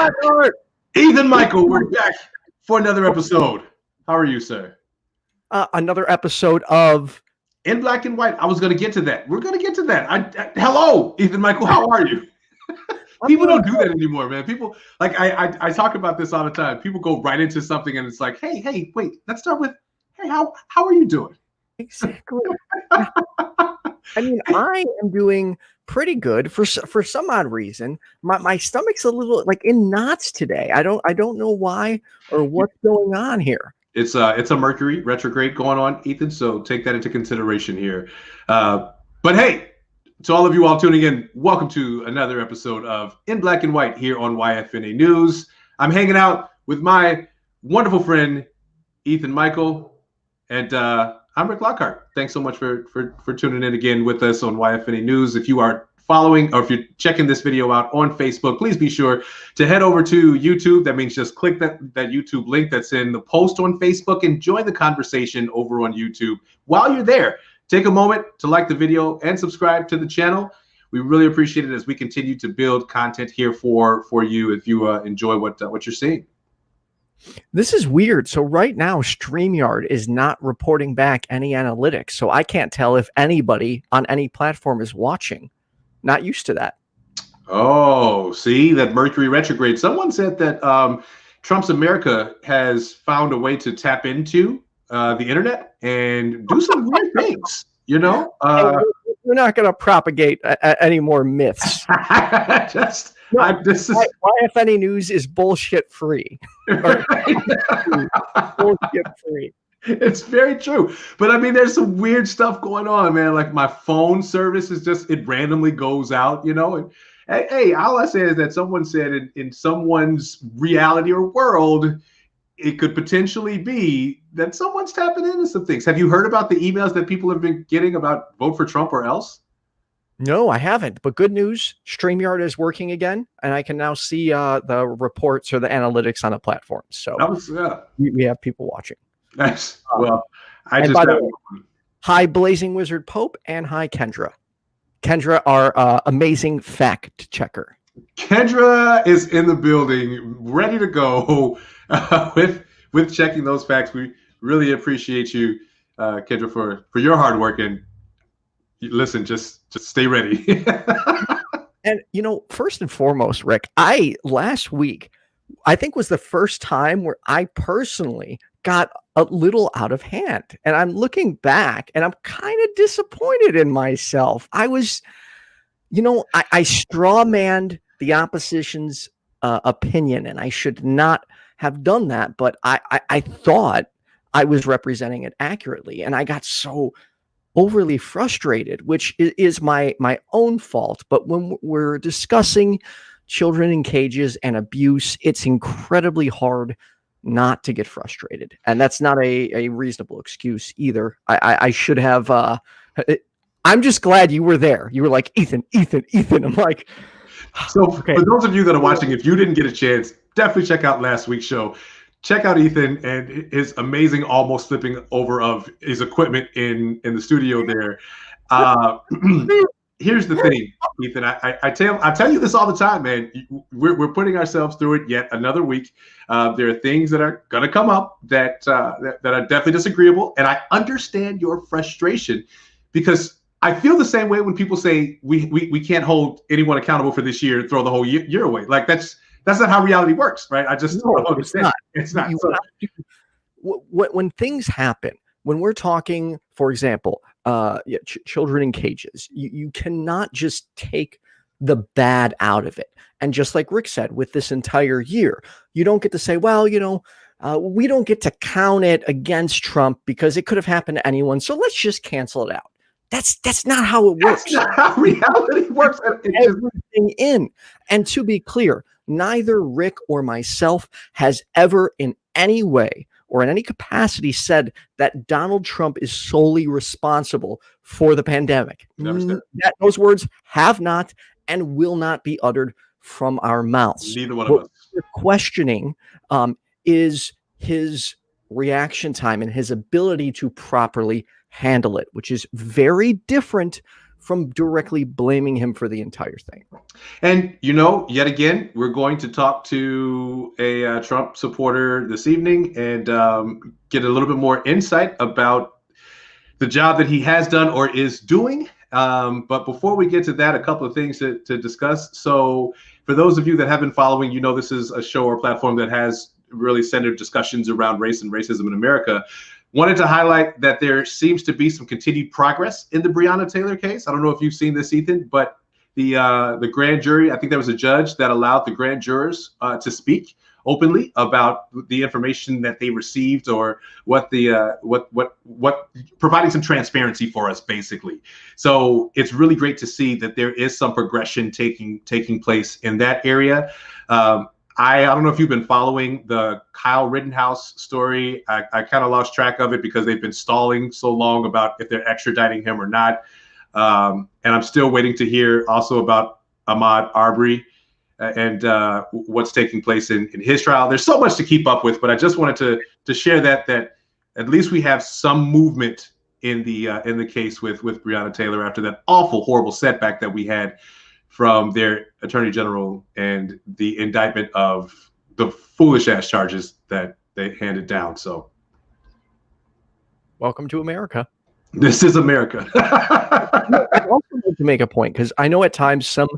Lockhart! Ethan Micheal, we're back for another episode. How are you, sir? Another episode of In Black and White. I was going to get to that. We're going to get to that. Hello, Ethan Micheal. How are you? People don't do that anymore, man. People, like, I talk about this all the time. People go right into something and it's like, hey, wait, let's start with, hey, how are you doing? Exactly. I mean, I am doing pretty good for some odd reason. My stomach's a little like in knots today. I don't know why or what's going on here. It's a Mercury retrograde going on, Ethan. So take that into consideration here. But hey, to all of you all tuning in, welcome to another episode of In Black and White here on YFNA News. I'm hanging out with my wonderful friend Ethan Micheal, and I'm Rick Lockhart. Thanks so much for tuning in again with us on YFNA News. If you are following or if you're checking this video out on Facebook, please be sure to head over to YouTube. That means just click that YouTube link that's in the post on Facebook and join the conversation over on YouTube. While you're there, take a moment to like the video and subscribe to the channel. We really appreciate it as we continue to build content here for you if you enjoy what you're seeing. This is weird. So right now, StreamYard is not reporting back any analytics. So I can't tell if anybody on any platform is watching. Not used to that. Oh, see, that Mercury retrograde. Someone said that Trump's America has found a way to tap into the internet and do some weird things, you know? We're not going to propagate any more myths. YFNA News is bullshit free. Bullshit free. It's very true. But I mean, there's some weird stuff going on, man. Like my phone service is just, it randomly goes out, you know? And hey, all I say is that someone said in someone's reality or world, it could potentially be that someone's tapping into some things. Have you heard about the emails that people have been getting about vote for Trump or else? No, I haven't. But good news, StreamYard is working again, and I can now see the reports or the analytics on the platform. So we have people watching. Nice. Well, hi, Blazing Wizard Pope, and hi, Kendra. Kendra, our amazing fact checker. Kendra is in the building, ready to go with checking those facts. We really appreciate you, Kendra, for your hard work. And listen, just stay ready. And you know, first and foremost, Rick, last week I think was the first time where I personally got a little out of hand, and I'm looking back and I'm kind of disappointed in myself. I was, you know, I strawmanned the opposition's opinion, and I should not have done that, but I thought I was representing it accurately, and I got so overly frustrated, which is my own fault. But when we're discussing children in cages and abuse, it's incredibly hard not to get frustrated, and that's not a reasonable excuse either. I should have. I'm just glad you were there. You were like, Ethan. I'm like, so okay. For those of you that are watching, if you didn't get a chance, definitely check out last week's show. Check out Ethan and his amazing almost flipping over of his equipment in the studio there. Here's the thing, Ethan. I tell you this all the time, man. We're putting ourselves through it yet another week. There are things that are gonna come up that are definitely disagreeable, and I understand your frustration because I feel the same way when people say we can't hold anyone accountable for this year and throw the whole year away. Like that's not how reality works, right? I just don't understand. It's not. When things happen, when we're talking, for example, children in cages, you cannot just take the bad out of it. And just like Rick said, with this entire year, you don't get to say, well, you know, we don't get to count it against Trump because it could have happened to anyone. So let's just cancel it out. That's not how it works. That's not how reality works. Everything in. And to be clear, neither Rick or myself has ever in any way or in any capacity said that Donald Trump is solely responsible for the pandemic. Those words have not and will not be uttered from our mouths. Neither one of us. We're questioning is his reaction time and his ability to properly handle it, which is very different from directly blaming him for the entire thing. And, yet again, we're going to talk to a Trump supporter this evening and get a little bit more insight about the job that he has done or is doing. But before we get to that, a couple of things to discuss. So for those of you that have been following, this is a show or platform that has really centered discussions around race and racism in America. Wanted to highlight that there seems to be some continued progress in the Breonna Taylor case. I don't know if you've seen this, Ethan, but the grand jury, I think there was a judge that allowed the grand jurors to speak openly about the information that they received, or what providing some transparency for us, basically. So it's really great to see that there is some progression taking place in that area. I don't know if you've been following the Kyle Rittenhouse story. I kind of lost track of it because they've been stalling so long about if they're extraditing him or not. And I'm still waiting to hear also about Ahmaud Arbery and what's taking place in his trial. There's so much to keep up with, but I just wanted to share that at least we have some movement in the case with Breonna Taylor after that awful, horrible setback that we had from their attorney general and the indictment of the foolish ass charges that they handed down. So welcome to America. This is America. I also want to make a point, because I know at times some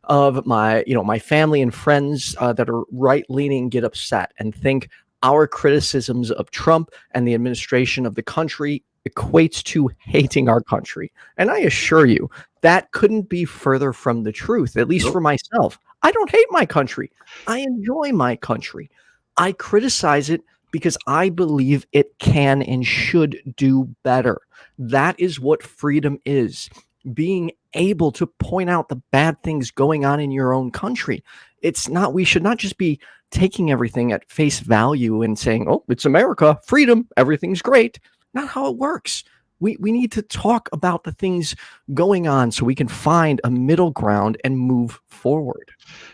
of my family and friends that are right-leaning get upset and think our criticisms of Trump and the administration of the country equates to hating our country. And I assure you, that couldn't be further from the truth, at least for myself. I don't hate my country. I enjoy my country. I criticize it because I believe it can and should do better. That is what freedom is. Being able to point out the bad things going on in your own country. We should not just be taking everything at face value and saying, oh, it's America, freedom, everything's great. Not how it works. We need to talk about the things going on so we can find a middle ground and move forward.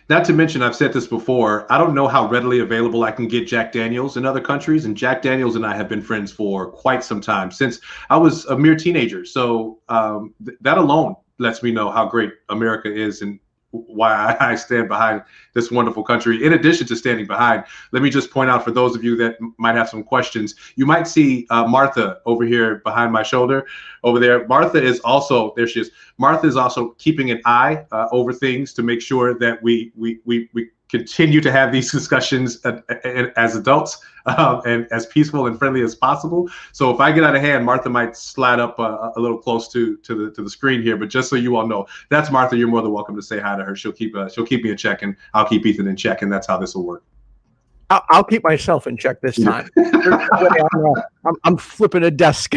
Not to mention, I've said this before, I don't know how readily available I can get Jack Daniels in other countries. And Jack Daniels and I have been friends for quite some time, since I was a mere teenager. So that alone lets me know how great America is and why I stand behind this wonderful country. In addition to standing behind, let me just point out for those of you that might have some questions, you might see Martha over here behind my shoulder over there. Martha is also, there she is. Martha is also keeping an eye over things to make sure that we continue to have these discussions as adults and as peaceful and friendly as possible. So if I get out of hand, Martha might slide up a little close to the screen here. But just so you all know, that's Martha. You're more than welcome to say hi to her. She'll keep me in check, and I'll keep Ethan in check, and that's how this will work. I'll keep myself in check this time. I'm flipping a desk.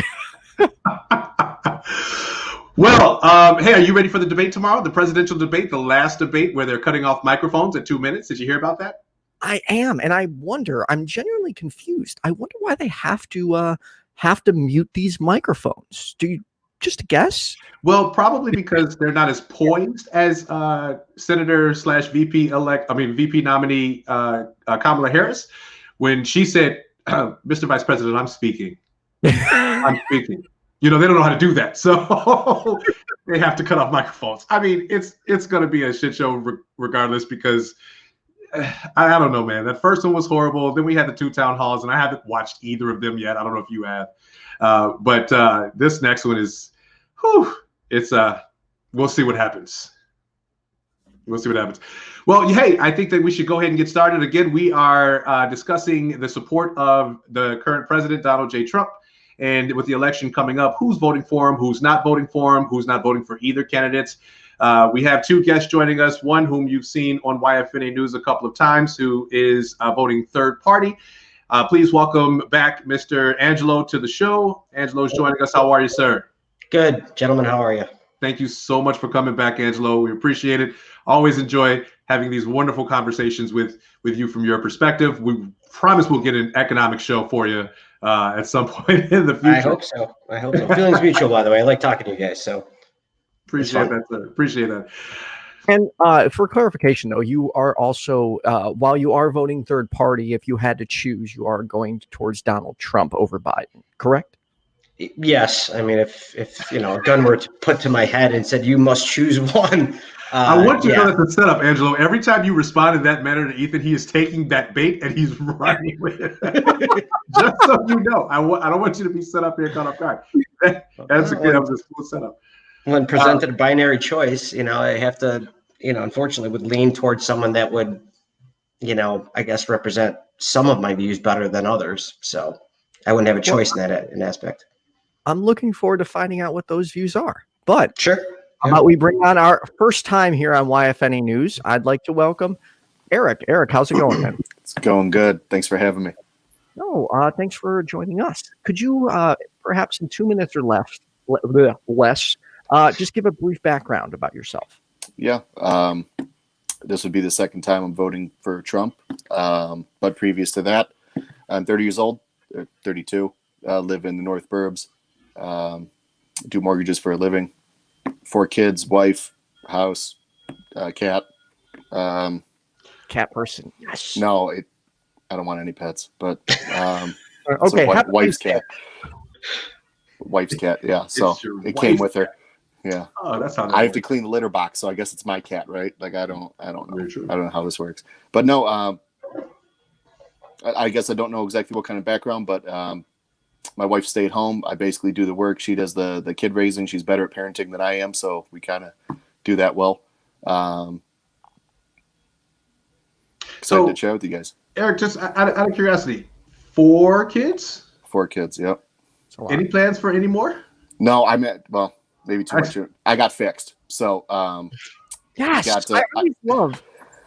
Well, hey, are you ready for the debate tomorrow? The presidential debate, the last debate where they're cutting off microphones at 2 minutes. Did you hear about that? I am, and I wonder. I'm genuinely confused. I wonder why they have to mute these microphones. Do you just guess? Well, probably because they're not as poised as Senator / VP nominee Kamala Harris, when she said, "Mr. Vice President, I'm speaking. I'm speaking." They don't know how to do that, so they have to cut off microphones. I mean, it's going to be a shit show regardless, because I don't know, man. That first one was horrible. Then we had the 2 town halls, and I haven't watched either of them yet. I don't know if you have, but this next one is, it's we'll see what happens. We'll see what happens. Well, hey, I think that we should go ahead and get started. Again, we are discussing the support of the current president, Donald J. Trump. And with the election coming up, who's voting for him, who's not voting for him, who's not voting for either candidates. We have 2 guests joining us, one whom you've seen on YFNA News a couple of times, who is voting third party. Please welcome back Mr. Angelo to the show. Angelo's joining us. How are you, sir? Good, gentlemen. How are you? Thank you so much for coming back, Angelo. We appreciate it. Always enjoy having these wonderful conversations with you from your perspective. We promise we'll get an economic show for you at some point in the future. I hope so. Feelings mutual, by the way. I like talking to you guys. So appreciate that, sir. Appreciate that. And for clarification, though, you are also, while you are voting third party, if you had to choose, you are going towards Donald Trump over Biden, correct? Yes, I mean, if a gun were to put to my head and said you must choose one, I want you to yeah. know that the setup, Angelo. Every time you respond in that manner to Ethan, he is taking that bait and he's running with it. Just so you know, I don't want you to be set up here caught off guard. That was a cool setup. When presented a binary choice, I have to, unfortunately, would lean towards someone that would, I guess represent some of my views better than others. So I wouldn't have a choice in that aspect. I'm looking forward to finding out what those views are. But sure. How about we bring on our first time here on YFNA News? I'd like to welcome Eric. Eric, how's it going, man? It's going good. Thanks for having me. No, thanks for joining us. Could you, perhaps in 2 minutes or less, just give a brief background about yourself? Yeah. This would be the second time I'm voting for Trump. But previous to that, I'm 30 years old, 32, live in the North Burbs, do mortgages for a living, 4 kids, wife, house, cat. Cat person. Yes. No, I don't want any pets, but okay. Wife's cat. Wife's cat, yeah. So it came with her. Yeah. Oh, that's how I have to clean the litter box, so I guess it's my cat, right? Like I don't know. I don't know how this works. But no, I guess I don't know exactly what kind of background, but my wife stayed home. I basically do the work. She does the kid raising. She's better at parenting than I am, so we kind of do that well. Excited to chat with you guys. Eric, just out of curiosity, 4 kids? 4 kids, yep. Any plans for any more? No, maybe too much. I got fixed. So, yes, I always love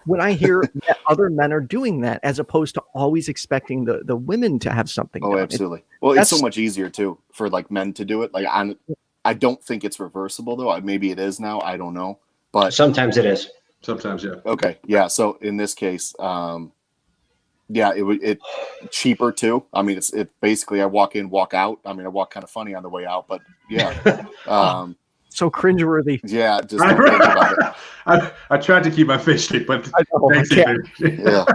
when I hear that other men are doing that, as opposed to always expecting the women to have something. Oh, done. absolutely. It's so much easier too for like men to do it. Like I don't think it's reversible though. Maybe it is now. I don't know. But sometimes it is. Sometimes, yeah. Okay, yeah. So in this case, it cheaper too. I mean, it basically I walk in, walk out. I mean, I walk kind of funny on the way out, but yeah. So cringeworthy. Yeah, just don't think about it. I tried to keep my face straight, but thanks, yeah.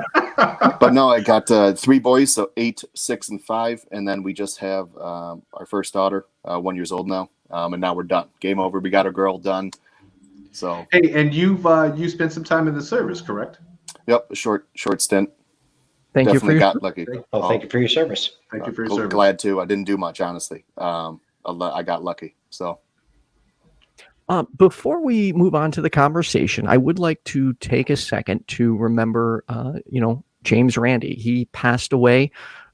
But no, I got 3 boys, so 8, 6, and 5, and then we just have our first daughter, 1 year old now, and now we're done. Game over. We got our girl done. So hey, and you spent some time in the service, correct? Yep, a short stint. Thank Definitely you for got lucky. Thank you for your service. Thank you for your service. Glad to. I didn't do much, honestly. I got lucky. So. Before we move on to the conversation, I would like to take a second to remember, James Randi. He passed away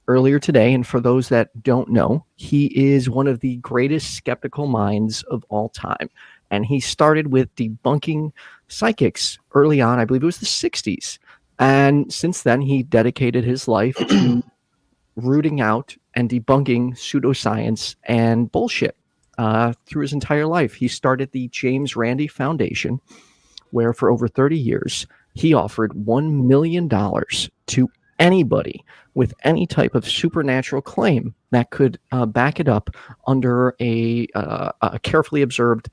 earlier today, and for those that don't know, he is one of the greatest skeptical minds of all time. And he started with debunking psychics early on. I believe it was the 60s. And since then, he dedicated his life to rooting out and debunking pseudoscience and bullshit through his entire life. He started the James Randi Foundation, where for over 30 years, he offered $1 million to anybody with any type of supernatural claim that could back it up under a carefully observed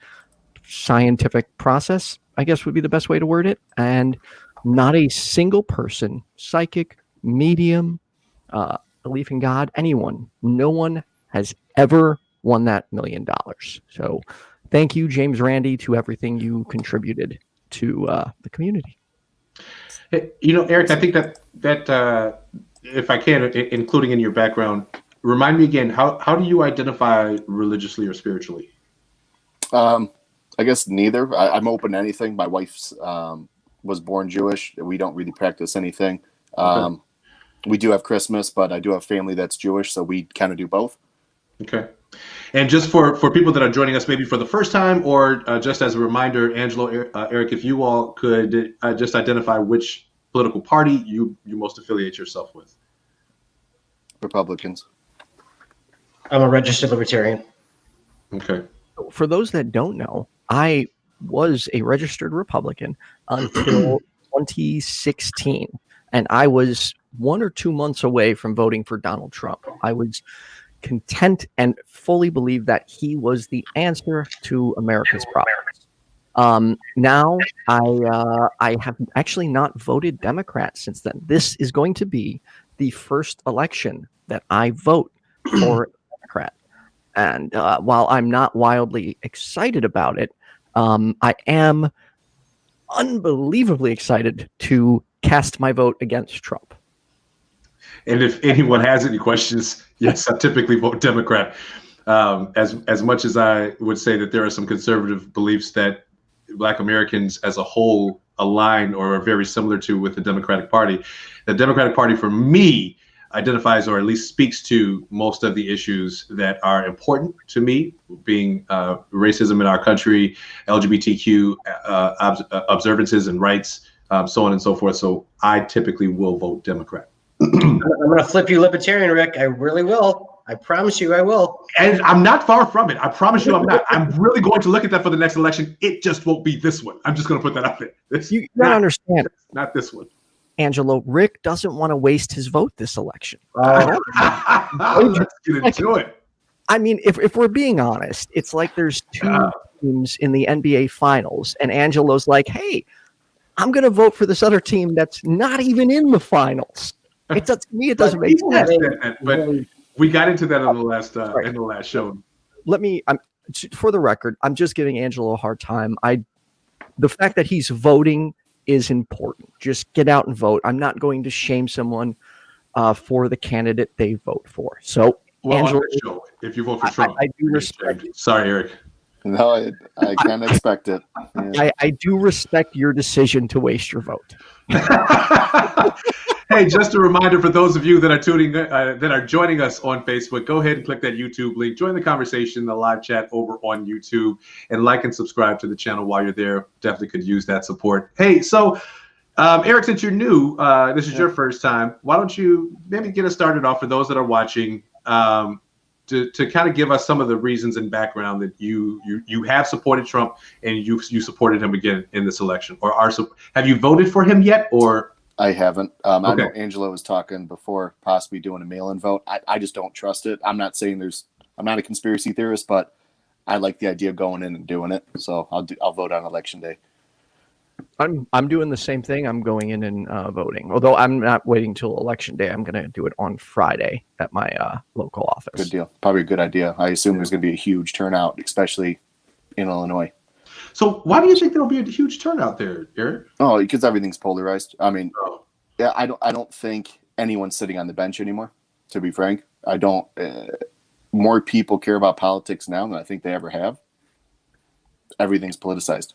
scientific process, I guess would be the best way to word it. And not a single person, psychic, medium, belief in God, anyone, no one has ever won that $1 million. So thank you, James Randi, to everything you contributed to the community. Hey, Eric, I think that if I can, including in your background, remind me again, how do you identify religiously or spiritually? I guess neither. I'm open to anything. My wife's was born Jewish. We don't really practice anything. Okay. We do have Christmas, but I do have family that's Jewish, so we kind of do both. Okay. And just for people that are joining us maybe for the first time, or just as a reminder, Angelo, Eric, if you all could just identify which political party you most affiliate yourself with. Republicans. I'm a registered libertarian. Okay. For those that don't know, I was a registered Republican until 2016, and I was 1 or 2 months away from voting for Donald Trump. I was content and fully believed that he was the answer to America's problems. Now I have actually not voted Democrat since then. This is going to be the first election that I vote for a Democrat. And while I'm not wildly excited about it, I am unbelievably excited to cast my vote against Trump. And if anyone has any questions, yes, I typically vote Democrat. As much as I would say that there are some conservative beliefs that Black Americans as a whole align or are very similar to with the Democratic Party, the Democratic Party for me identifies or at least speaks to most of the issues that are important to me, being racism in our country, LGBTQ observances and rights, so on and so forth. So I typically will vote Democrat. I'm going to flip you libertarian, Rick. I really will. I promise you I will. And I'm not far from it. I promise you I'm not. I'm really going to look at that for the next election. It just won't be this one. I'm just going to put that out there. You don't understand. Not this one. Angelo, Rick doesn't want to waste his vote this election. Let's get into it. I mean, if we're being honest, it's like there's two teams in the NBA Finals, and Angelo's like, hey, I'm going to vote for this other team that's not even in the finals. To me, it doesn't make sense. But we got into that in the last show. For the record, I'm just giving Angelo a hard time. The fact that he's voting is important. Just get out and vote. I'm not going to shame someone for the candidate they vote for. So, Angelo, if you vote for Trump, I do respect it. Sorry, Eric. No, I can't expect it. Yeah. I do respect your decision to waste your vote. Hey, just a reminder for those of you that are joining us on Facebook, go ahead and click that YouTube link. Join the conversation, the live chat over on YouTube, and like and subscribe to the channel while you're there. Definitely could use that support. Hey, so Eric, since you're new, this is your first time. Why don't you maybe get us started off for those that are watching, to kind of give us some of the reasons and background that you have supported Trump and you supported him again in this election, or have you voted for him yet, or? I haven't. I know Angelo was talking before possibly doing a mail-in vote. I just don't trust it. I'm not saying I'm not a conspiracy theorist, but I like the idea of going in and doing it. So I'll vote on election day. I'm doing the same thing. I'm going in and voting. Although I'm not waiting till election day. I'm going to do it on Friday at my local office. Good deal. Probably a good idea. I assume there's going to be a huge turnout, especially in Illinois. So why do you think there'll be a huge turnout there, Eric? Oh, because everything's polarized. I mean, yeah, I don't think anyone's sitting on the bench anymore. To be frank, I don't. More people care about politics now than I think they ever have. Everything's politicized.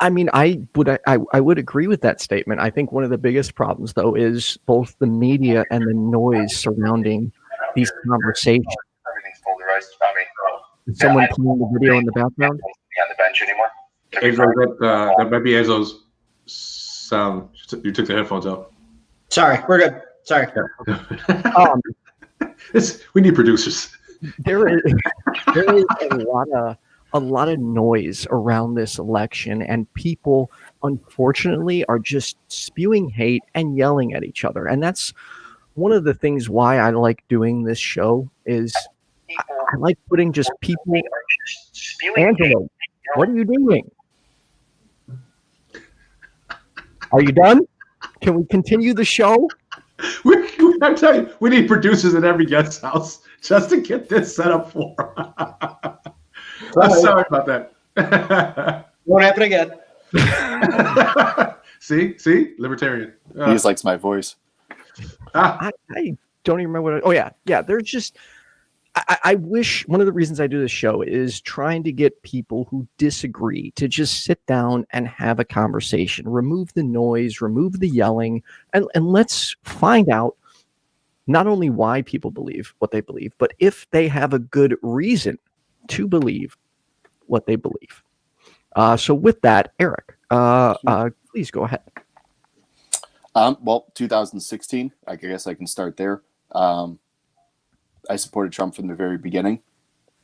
I mean, I would agree with that statement. I think one of the biggest problems, though, is both the media and the noise surrounding these conversations. Everything's polarized. I mean, is someone playing the video in the background? On the bench anymore. That might be Enzo's sound. You took the headphones out. Sorry, we're good. Sorry. We need producers. There is a lot of noise around this election, and people, unfortunately, are just spewing hate and yelling at each other. And that's one of the things why I like doing this show is I like putting just people. Angelo, what are you doing? Are you done? Can we continue the show? I'm telling you, we need producers in every guest house just to get this set up for. I'm sorry about that. Won't happen again. See, libertarian. He just likes my voice. I don't even remember what. There's just. I wish one of the reasons I do this show is trying to get people who disagree to just sit down and have a conversation, remove the noise, remove the yelling, and let's find out not only why people believe what they believe, but if they have a good reason to believe what they believe. So with that, Eric, please go ahead. Well, 2016, I guess I can start there. I supported Trump from the very beginning.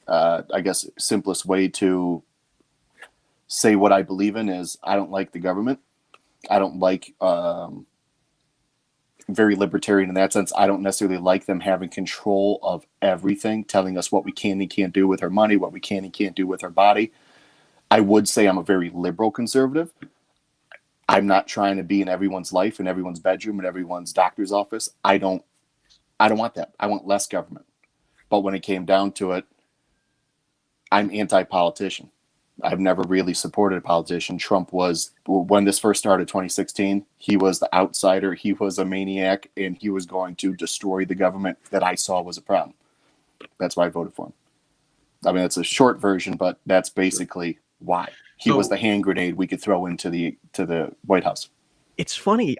I guess simplest way to say what I believe in is I don't like the government. I don't like very libertarian in that sense. I don't necessarily like them having control of everything, telling us what we can and can't do with our money, what we can and can't do with our body. I would say I'm a very liberal conservative. I'm not trying to be in everyone's life, in everyone's bedroom, in everyone's doctor's office. I don't want that. I want less government. But when it came down to it, I'm anti-politician. I've never really supported a politician. Trump was, when this first started, 2016, he was the outsider. He was a maniac, and he was going to destroy the government that I saw was a problem. That's why I voted for him. I mean, it's a short version, but that's basically why. He was the hand grenade we could throw into the White House. It's funny.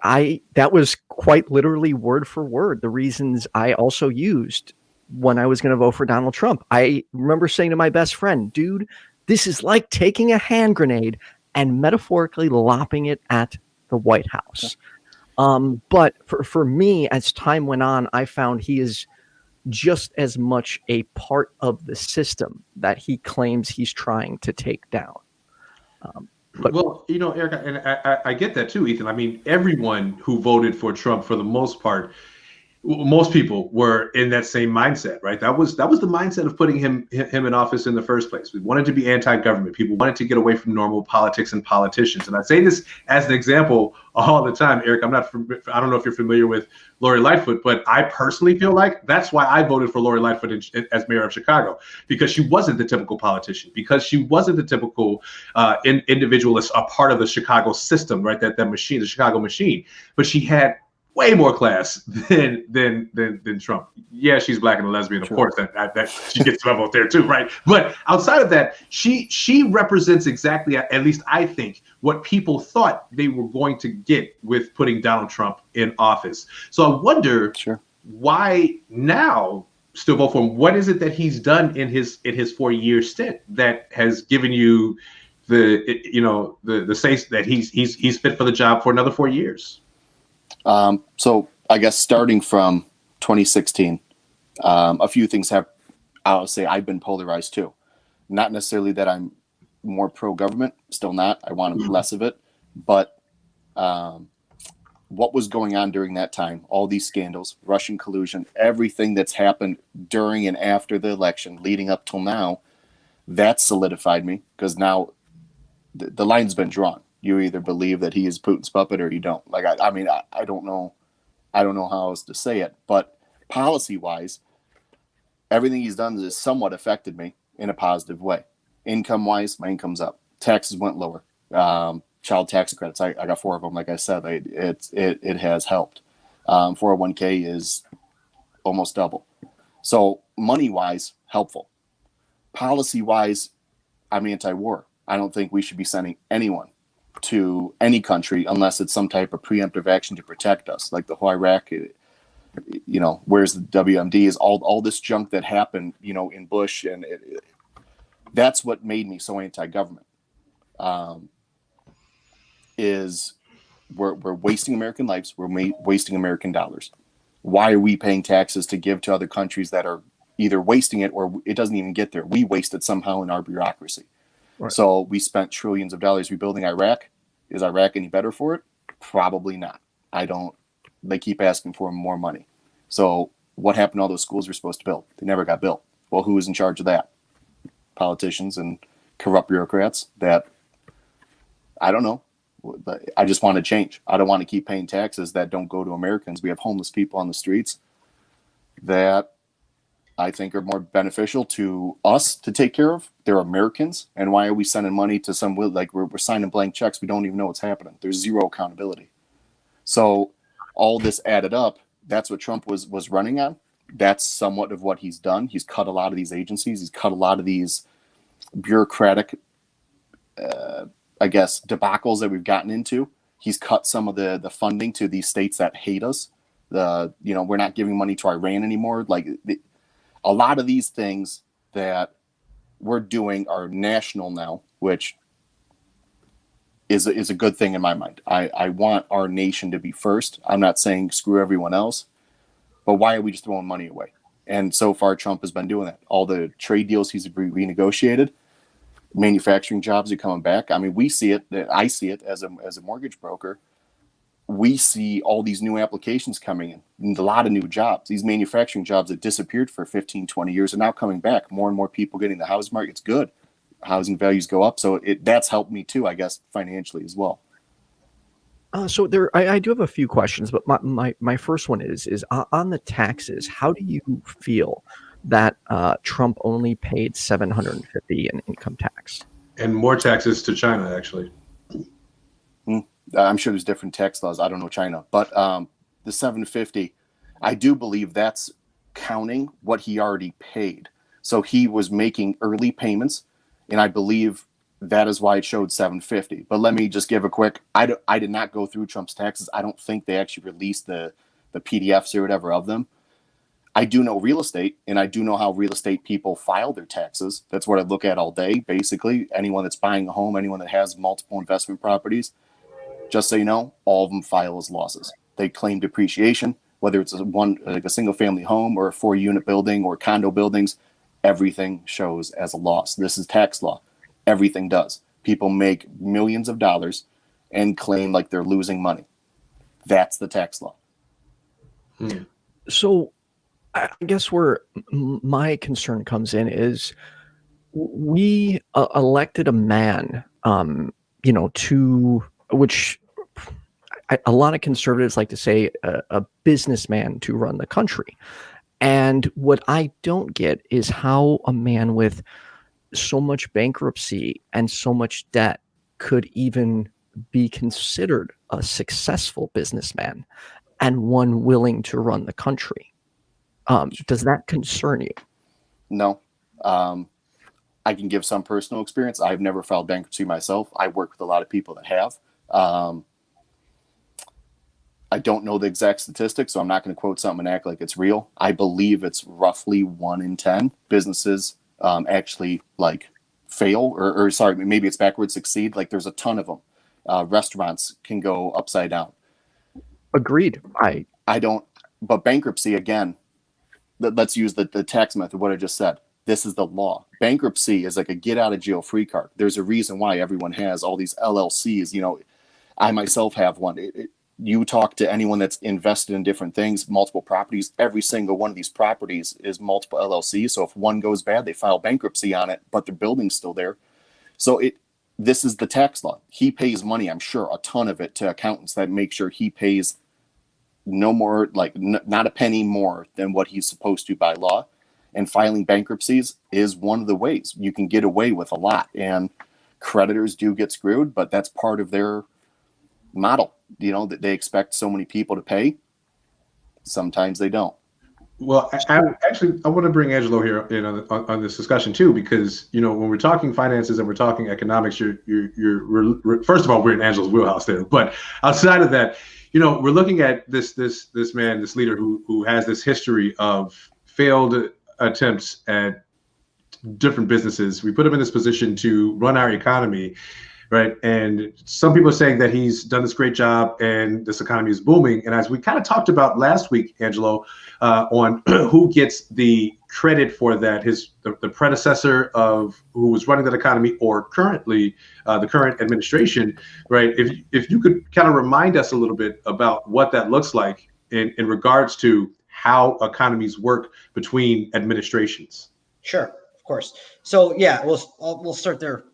That was quite literally word for word the reasons I also used when I was going to vote for Donald Trump. I remember saying to my best friend, dude, this is like taking a hand grenade and metaphorically lopping it at the White House. But for me, as time went on, I found he is just as much a part of the system that he claims he's trying to take down. Well, Eric, and I get that too, Ethan. I mean, everyone who voted for Trump, for the most part, most people were in that same mindset, right? That was the mindset of putting him in office in the first place. We wanted to be anti-government. People wanted to get away from normal politics and politicians. And I say this as an example all the time, Eric. I don't know if you're familiar with Lori Lightfoot, but I personally feel like that's why I voted for Lori Lightfoot as mayor of Chicago, because she wasn't the typical politician, because she wasn't the typical individualist, a part of the Chicago system, right? That machine, the Chicago machine. But she had way more class than Trump. Yeah, she's black and a lesbian, of course. That she gets some vote there too, right? But outside of that, she represents exactly, at least I think, what people thought they were going to get with putting Donald Trump in office. So I wonder why now still vote for him. What is it that he's done in his 4-year stint that has given you the sense that he's fit for the job for another 4 years? So I guess starting from 2016, a few things I'll say I've been polarized too. Not necessarily that I'm more pro-government, still not. I want less of it. But what was going on during that time, all these scandals, Russian collusion, everything that's happened during and after the election leading up till now, that solidified me, because now the line's been drawn. You either believe that he is Putin's puppet or you don't. Like, I mean, I don't know how else to say it, but policy-wise, everything he's done has somewhat affected me in a positive way. Income-wise, my income's up. Taxes went lower. Child tax credits, I got 4 of them. Like I said, it has helped. 401k is almost double. So money-wise, helpful. Policy-wise, I'm anti-war. I don't think we should be sending anyone to any country unless it's some type of preemptive action to protect us, like the whole Iraq, where's the WMD, is all this junk that happened, in Bush, and that's what made me so anti-government. Is we're wasting American lives, we're wasting American dollars. Why are we paying taxes to give to other countries that are either wasting it or it doesn't even get there? We waste it somehow in our bureaucracy. Right. So we spent trillions of dollars rebuilding Iraq. Is Iraq any better for it? Probably not. They keep asking for more money. So what happened to all those schools we're supposed to build? They never got built. Well, who was in charge of that? Politicians and corrupt bureaucrats that, I don't know. I just want to change. I don't want to keep paying taxes that don't go to Americans. We have homeless people on the streets that I think are more beneficial to us to take care of. They're Americans. And why are we sending money to some, like we're signing blank checks? We don't even know what's happening. There's zero accountability. So all this added up, that's what Trump was running on. That's somewhat of what he's done. He's cut a lot of these agencies. He's cut a lot of these bureaucratic, debacles that we've gotten into. He's cut some of the funding to these states that hate us. We're not giving money to Iran anymore. A lot of these things that we're doing are national now, which is a good thing in my mind. I want our nation to be first. I'm not saying screw everyone else, but why are we just throwing money away? And so far, Trump has been doing that. All the trade deals he's renegotiated, manufacturing jobs are coming back. I mean, we see it. I see it as a mortgage broker. We see all these new applications coming in, and a lot of new jobs. These manufacturing jobs that disappeared for 15, 20 years are now coming back. More and more people getting the housing market. It's good. Housing values go up. So that's helped me too, I guess, financially as well. So I do have a few questions, but my first one is on the taxes. How do you feel that Trump only paid $750 in income tax. And more taxes to China, actually. I'm sure there's different tax laws. I don't know China, but the 750, I do believe that's counting what he already paid. So he was making early payments, and I believe that is why it showed 750. But let me just give a quick, I did not go through Trump's taxes. I don't think they actually released the PDFs or whatever of them. I do know real estate, and I do know how real estate people file their taxes. That's what I look at all day, basically. Anyone that's buying a home, anyone that has multiple investment properties, just so you know, all of them file as losses. They claim depreciation, whether it's a single family home or a 4-unit building or condo buildings, everything shows as a loss. This is tax law. Everything does. People make millions of dollars and claim like they're losing money. That's the tax law. So I guess where my concern comes in is we elected a man, to which a lot of conservatives like to say a businessman to run the country. And what I don't get is how a man with so much bankruptcy and so much debt could even be considered a successful businessman and one willing to run the country. Does that concern you? No. I can give some personal experience. I've never filed bankruptcy myself. I work with a lot of people that have. I don't know the exact statistics, so I'm not going to quote something and act like it's real. I believe it's roughly 1 in 10 businesses actually like fail, or sorry, maybe it's backwards, succeed. Like there's a ton of them. Restaurants can go upside down. Agreed. I don't, but bankruptcy, again, let's use the tax method, what I just said. This is the law. Bankruptcy is like a get out of jail free card. There's a reason why everyone has all these LLCs. You know, I myself have one. You talk to anyone that's invested in different things, multiple properties, every single one of these properties is multiple LLCs. So if one goes bad, they file bankruptcy on it, but the building's still there. So this is the tax law. He pays money, I'm sure, a ton of it to accountants that make sure he pays no more, like not a penny more than what he's supposed to by law. And filing bankruptcies is one of the ways you can get away with a lot. And creditors do get screwed, but that's part of their model. You know, that they expect so many people to pay. Sometimes they don't. Well, I want to bring Angelo here on this discussion too, because when we're talking finances and we're talking economics, you're first of all, we're in Angelo's wheelhouse there. But outside of that, we're looking at this man, this leader who has this history of failed attempts at different businesses. We put him in this position to run our economy, right? And some people are saying that he's done this great job and this economy is booming. And as we kind of talked about last week, Angelo, on who gets the credit for that, the predecessor of who was running that economy, or currently the current administration, right? If you could kind of remind us a little bit about what that looks like in regards to how economies work between administrations. Sure, of course. So yeah, we'll start there.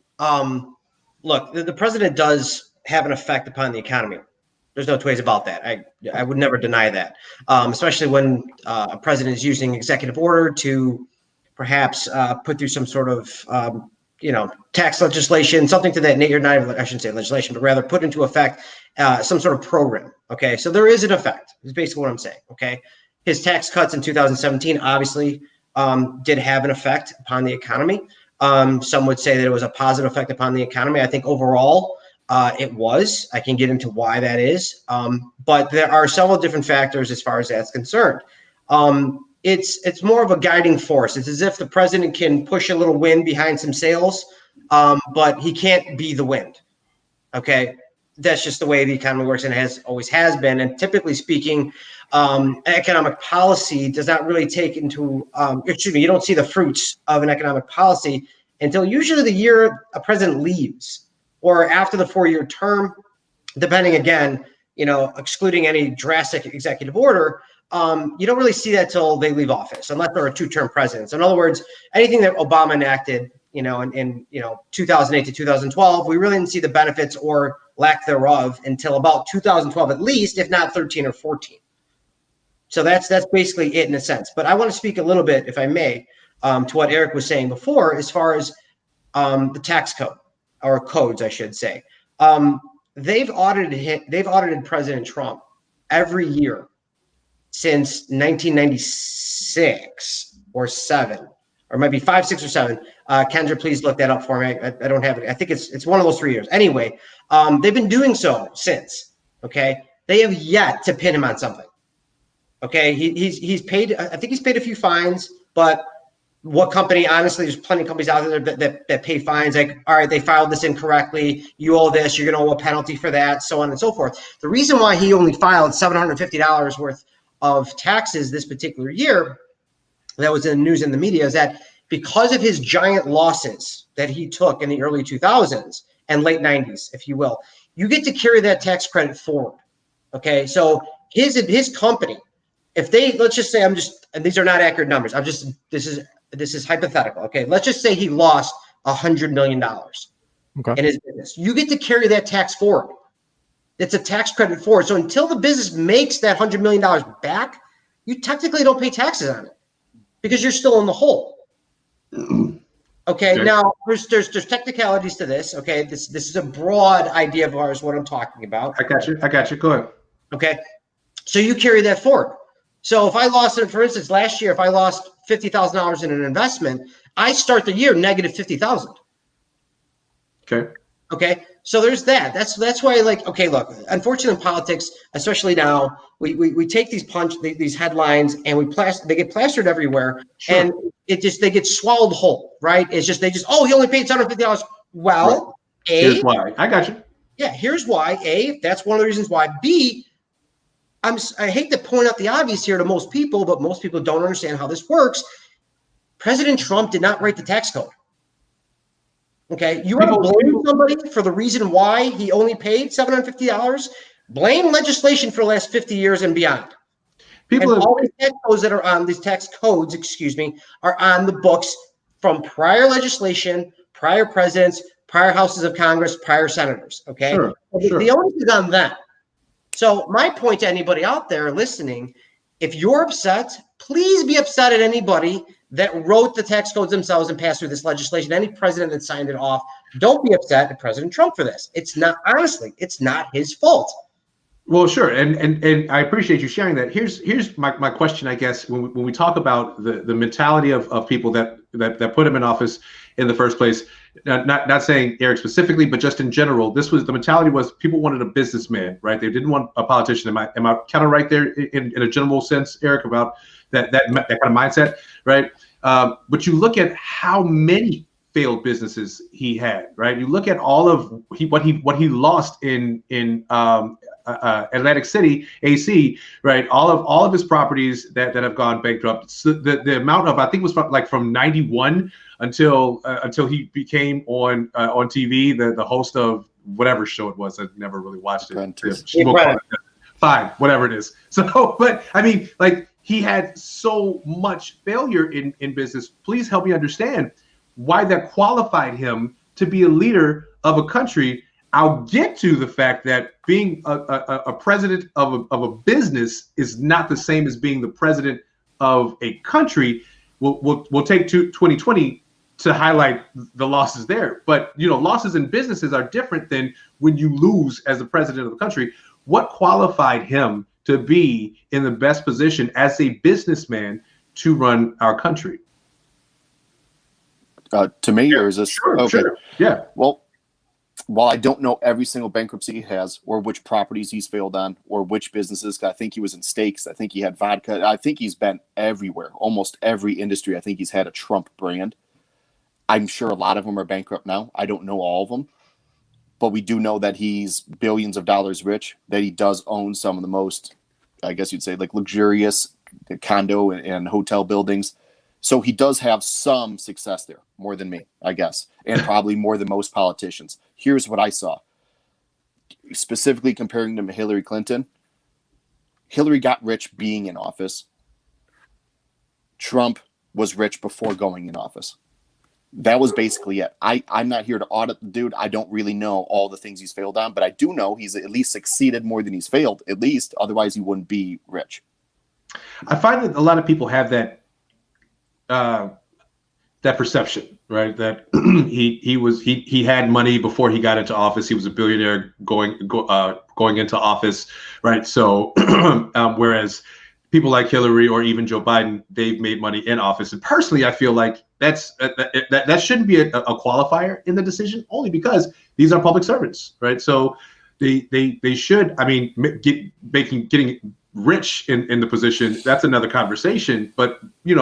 Look, the president does have an effect upon the economy. There's no two ways about that. I would never deny that, especially when a president is using executive order to perhaps put through some sort of tax legislation, something to that nature. Not even, I shouldn't say legislation, but rather put into effect some sort of program. Okay, so there is an effect. Is basically what I'm saying. Okay. His tax cuts in 2017 obviously did have an effect upon the economy. Some would say that it was a positive effect upon the economy. I think overall it was. I can get into why that is. But there are several different factors as far as that's concerned. It's more of a guiding force. It's as if the president can push a little wind behind some sails, but he can't be the wind. Okay. That's just the way the economy works, and always has been. And typically speaking, economic policy does not really take into, you don't see the fruits of an economic policy until usually the year a president leaves, or after the 4-year term, depending again, excluding any drastic executive order. You don't really see that till they leave office, unless they're a 2-term president. So in other words, anything that Obama enacted, in 2008 to 2012, we really didn't see the benefits or lack thereof until about 2012 at least, if not 13 or 14. So that's basically it in a sense. But I want to speak a little bit, if I may, to what Eric was saying before, as far as the tax code, or codes, I should say. They've audited President Trump every year since 1996 or 7, or maybe 5, 6, or 7. Kendra, please look that up for me. I don't have it. I think it's one of those 3 years. Anyway, they've been doing so since. Okay, they have yet to pin him on something. Okay, he's paid. I think he's paid a few fines, but what company? Honestly, there's plenty of companies out there that pay fines. Like, all right, they filed this incorrectly. You owe this. You're going to owe a penalty for that, so on and so forth. The reason why he only filed $750 worth of taxes this particular year, that was in the news and the media, is that because of his giant losses that he took in the early 2000s and late 90s, if you will, you get to carry that tax credit forward. Okay, so his company, if they, let's just say, and these are not accurate numbers. This is hypothetical. Okay, let's just say he lost $100 million in his business. You get to carry that tax forward. It's a tax credit forward. So until the business makes that $100 million back, you technically don't pay taxes on it because you're still in the hole. Okay. Now there's technicalities to this. Okay, this is a broad idea of ours, what I'm talking about. I got you. Go ahead. Okay, so you carry that forward. So if I lost it, for instance, last year, if I lost $50,000 in an investment, I start the year negative $50,000. Okay. So there's that. That's why, like, okay, look, unfortunately in politics, especially now, we take these headlines and they get plastered everywhere, and they get swallowed whole, right? It's just he only paid $750. Well, here's why. I got you. Yeah, here's why. A, that's one of the reasons why. B, I hate to point out the obvious here to most people, but most people don't understand how this works. President Trump did not write the tax code. Okay, you want to blame somebody for the reason why he only paid $750? Blame legislation for the last 50 years and beyond. All these tax codes that are on these tax codes, are on the books from prior legislation, prior presidents, prior houses of Congress, prior senators. Okay, sure. The onus is on them. So my point to anybody out there listening, if you're upset, please be upset at anybody that wrote the tax codes themselves and passed through this legislation. Any president that signed it off, don't be upset at President Trump for this. It's not his fault. Well, sure, and I appreciate you sharing that. Here's my question, I guess, when we talk about the mentality of people that put him in office in the first place. Not saying Eric specifically, but just in general, the mentality was people wanted a businessman, right? They didn't want a politician. Am I kind of right there in a general sense, Eric, about that kind of mindset, right? But you look at how many failed businesses he had, right? You look at all of what he lost in Atlantic City, AC, right? All of his properties that have gone bankrupt. So the amount of, I think it was from 91 until he became on TV, the host of whatever show it was. I never really watched it. Fine, whatever it is. So, but I mean, like, he had so much failure in business. Please help me understand why that qualified him to be a leader of a country. I'll get to the fact that being a president of a business is not the same as being the president of a country. We'll take 2020 to highlight the losses there. But, losses in businesses are different than when you lose as the president of the country. What qualified him to be in the best position as a businessman to run our country? To me, or is this? Sure, okay. Sure. Yeah. Well, while I don't know every single bankruptcy he has, or which properties he's failed on, or which businesses, I think he was in steaks. I think he had vodka. I think he's been everywhere, almost every industry. I think he's had a Trump brand. I'm sure a lot of them are bankrupt now. I don't know all of them, but we do know that he's billions of dollars rich, that he does own some of the most, I guess you'd say, like, luxurious condo and hotel buildings. So he does have some success there, more than me, I guess, and probably more than most politicians. Here's what I saw. Specifically comparing him to Hillary Clinton, Hillary got rich being in office. Trump was rich before going in office. That was basically it. I'm not here to audit the dude. I don't really know all the things he's failed on, but I do know he's at least succeeded more than he's failed, at least. Otherwise, he wouldn't be rich. I find that a lot of people have that that perception, right? That he had money before he got into office. He was a billionaire going into office, right? So whereas people like Hillary or even Joe Biden, they've made money in office. And personally, I feel like that shouldn't be a qualifier in the decision, only because these are public servants, right? So they should. I mean, getting rich in the position, that's another conversation. But in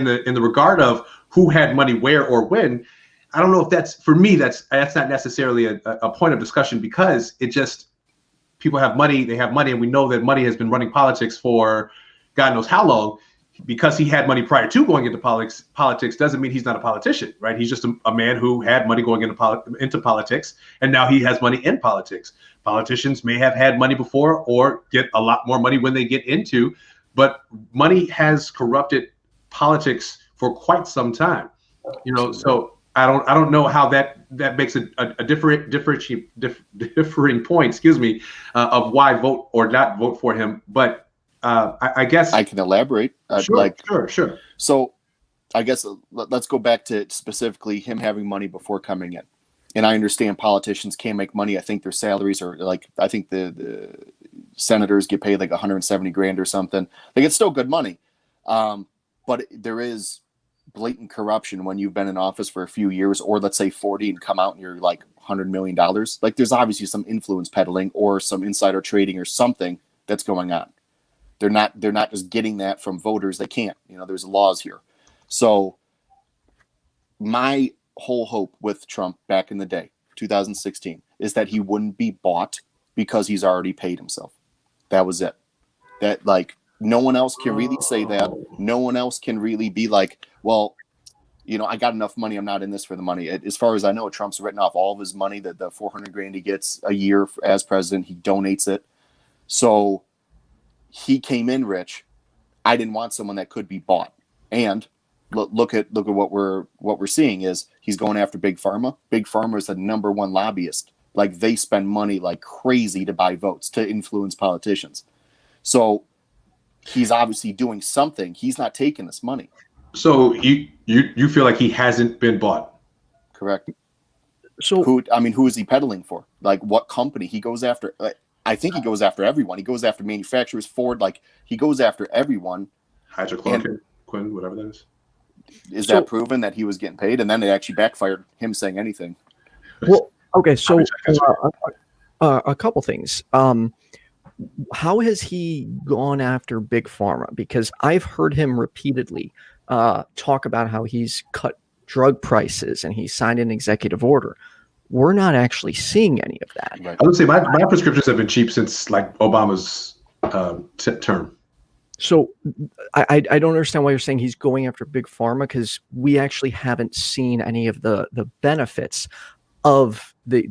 the regard of who had money where or when, I don't know if that's, for me, that's not necessarily a point of discussion, because it just, people have money, they have money, and we know that money has been running politics for God knows how long. Because he had money prior to going into politics doesn't mean he's not a politician, right? He's just a man who had money going into politics, and now he has money in politics. Politicians may have had money before or get a lot more money when they get into, but money has corrupted politics for quite some time. So I don't know how that makes a differing point, of why vote or not vote for him, but. I guess I can elaborate. Sure. So I guess let's go back to specifically him having money before coming in. And I understand politicians can't make money. I think their salaries are I think the senators get paid like 170 grand or something. Like, it's still good money. But there is blatant corruption when you've been in office for a few years, or let's say 40, and come out and you're like $100 million. Like, there's obviously some influence peddling or some insider trading or something that's going on. They're not just getting that from voters. They can't. There's laws here. So my whole hope with Trump back in the day, 2016, is that he wouldn't be bought because he's already paid himself. That was it. That, no one else can really say that. No one else can really be like, well, I got enough money. I'm not in this for the money. As far as I know, Trump's written off all of his money, the 400 grand he gets a year as president. He donates it. So he came in rich. I didn't want someone that could be bought. And look at what we're seeing is he's going after Big Pharma. Big Pharma is the number one lobbyist. Like, they spend money like crazy to buy votes, to influence politicians. So he's obviously doing something. He's not taking this money. So you feel like he hasn't been bought? Correct. So who is he peddling for? Like, what company he goes after? I think he goes after everyone. He goes after manufacturers, Ford. Like, he goes after everyone. Hydrochloroquine, whatever that is. Is that proven that he was getting paid? And then it actually backfired, him saying anything. Well, okay. So a couple things. How has he gone after Big Pharma? Because I've heard him repeatedly talk about how he's cut drug prices and he signed an executive order. We're not actually seeing any of that. Right. I would say my prescriptions have been cheap since Obama's term. So I don't understand why you're saying he's going after Big Pharma, because we actually haven't seen any of the benefits of the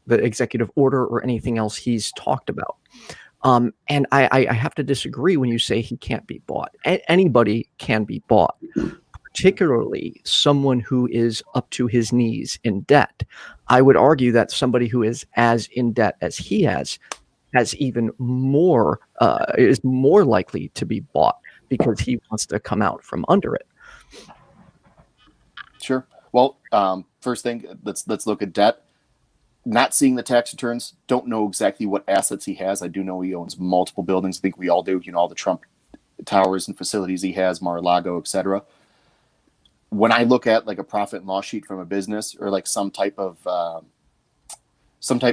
executive order or anything else he's talked about. And I have to disagree when you say he can't be bought. Anybody can be bought, particularly someone who is up to his knees in debt. I would argue that somebody who is as in debt as he has even more, is more likely to be bought because he wants to come out from under it. Sure. Well, first thing, let's look at debt. Not seeing the tax returns, don't know exactly what assets he has. I do know he owns multiple buildings. I think we all do. All the Trump towers and facilities he has, Mar-a-Lago, etc. When I look at like a profit and loss sheet from a business, or like some type of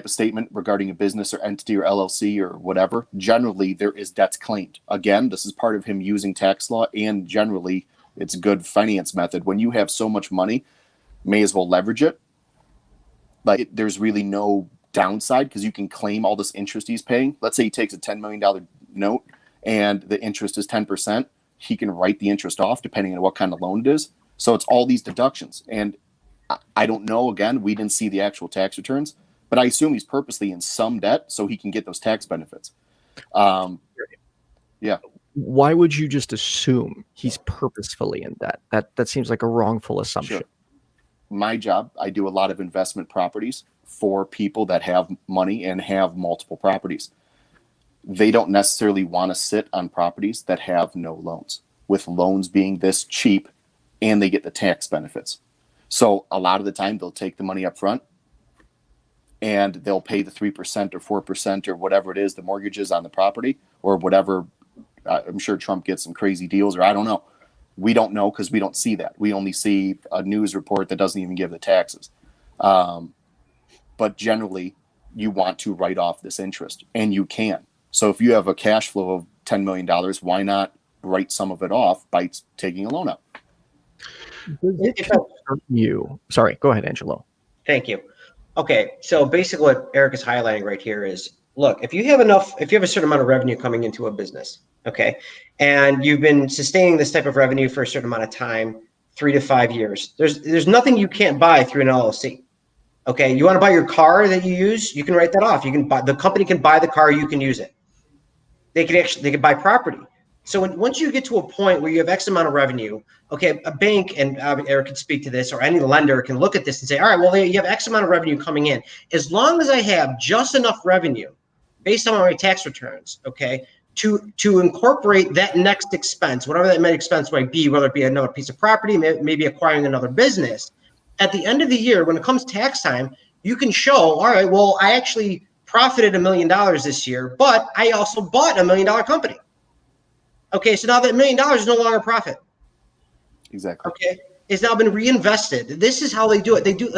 statement regarding a business or entity or LLC or whatever, generally there is debts claimed. Again, this is part of him using tax law, and generally it's a good finance method. When you have so much money, may as well leverage it. Like, there's really no downside because you can claim all this interest he's paying. Let's say he takes a $10 million note and the interest is 10%. He can write the interest off depending on what kind of loan it is. So it's all these deductions. And I don't know, again, we didn't see the actual tax returns, but I assume he's purposely in some debt so he can get those tax benefits. Yeah. Why would you just assume he's purposefully in debt? That seems like a wrongful assumption. Sure. My job, I do a lot of investment properties for people that have money and have multiple properties. they don't necessarily want to sit on properties that have no loans, with loans being this cheap and they get the tax benefits. So a lot of the time they'll take the money up front and they'll pay the 3% or 4% or whatever it is, the mortgages on the property or whatever. I'm sure Trump gets some crazy deals, or I don't know. We don't know because we don't see that. We only see a news report that doesn't even give the taxes. But generally, you want to write off this interest, and you can. So if you have a cash flow of $10 million, why not write some of it off by taking a loan out? Sorry, go ahead, Angelo. Thank you. Okay, so basically what Eric is highlighting right here is, look, if you have a certain amount of revenue coming into a business, okay, and you've been sustaining this type of revenue for a certain amount of time, 3 to 5 years, there's nothing you can't buy through an LLC. Okay, you want to buy your car that you use, you can write that off. You can buy, the company can buy the car, you can use it. They can buy property. So once you get to a point where you have X amount of revenue, okay, a bank, and Eric can speak to this, or any lender can look at this and say, all right, well, you have X amount of revenue coming in. As long as I have just enough revenue based on my tax returns, okay, to incorporate that next expense, whatever that next expense might be, whether it be another piece of property, maybe acquiring another business, at the end of the year, when it comes tax time, you can show, all right, well, I actually profited $1 million this year, but I also bought $1 million company. Okay, so now that $1 million is no longer profit. Exactly. Okay, it's now been reinvested. This is how they do it. They do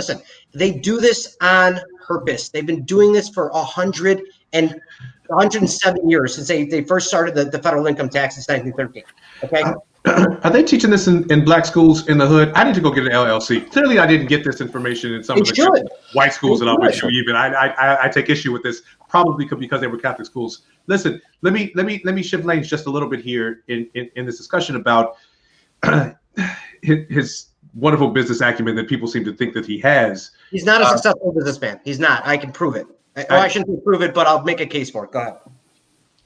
this on purpose. They've been doing this for 107 years since they first started the federal income tax in 1913. Okay. Are they teaching this in black schools in the hood? I need to go get an LLC. Clearly, I didn't get this information in some of the white schools that I've been to. Even I take issue with this, probably because they were Catholic schools. Listen, let me shift lanes just a little bit here in this discussion about his wonderful business acumen that people seem to think that he has. He's not a successful businessman. He's not. I can prove it. I shouldn't prove it, but I'll make a case for it. Go ahead.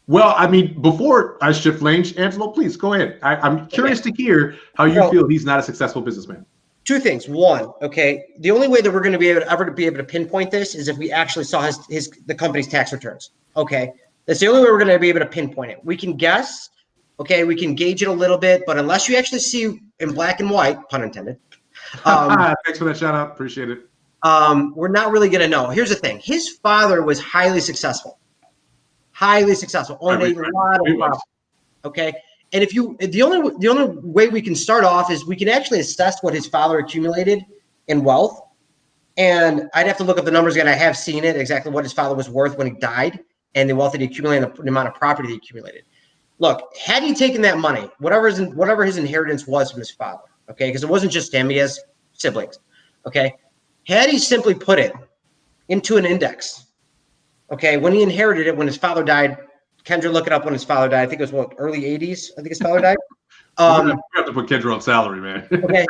Well, I mean, before I shift lanes, Angelo, please go ahead. I'm curious to hear how you feel he's not a successful businessman. Two things. One, okay, the only way that we're going to be able to pinpoint this is if we actually saw the company's tax returns. Okay, that's the only way we're going to be able to pinpoint it. We can guess, okay, we can gauge it a little bit, but unless you actually see in black and white, pun intended. Thanks for that shout out. Appreciate it. We're not really going to know. Here's the thing: his father was highly successful, owned a lot of property. Okay. And the only way we can start off is we can actually assess what his father accumulated in wealth. And I'd have to look up the numbers again. I have seen it, exactly what his father was worth when he died and the wealth that he accumulated, the amount of property he accumulated. Look, had he taken that money, whatever his inheritance was from his father, okay, because it wasn't just him, he has siblings, okay, had he simply put it into an index, okay, when he inherited it, when his father died, Kendra, look it up when his father died. I think it was early 80s. I think his father died. We have to put Kendra on salary, man. Okay.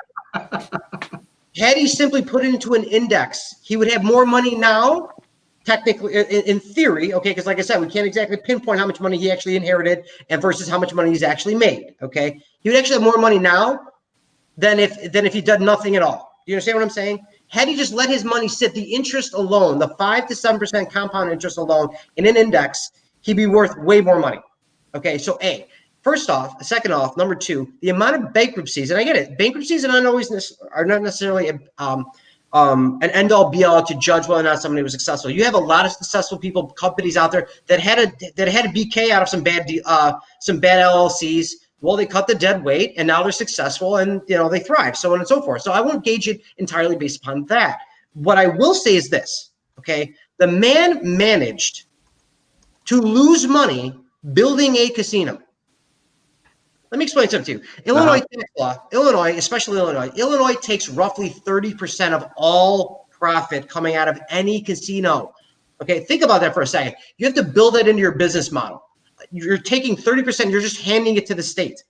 Had he simply put it into an index, he would have more money now, technically, in theory, okay, because like I said, we can't exactly pinpoint how much money he actually inherited and versus how much money he's actually made, okay? He would actually have more money now than if he did nothing at all. Do you understand what I'm saying? Had he just let his money sit, the interest alone, the 5 to 7% compound interest alone in an index, he'd be worth way more money. Okay, so A, first off, second off, number two, the amount of bankruptcies, and I get it, bankruptcies are not necessarily an end-all be-all to judge whether or not somebody was successful. You have a lot of successful people, companies out there that had a BK out of some bad LLCs. Well, they cut the dead weight, and now they're successful, and they thrive, so on and so forth. So I won't gauge it entirely based upon that. What I will say is this, okay? The man managed to lose money building a casino. Let me explain something to you. Illinois tax law, especially Illinois takes roughly 30% of all profit coming out of any casino. Okay, think about that for a second. You have to build that into your business model. You're taking 30%, you're just handing it to the state.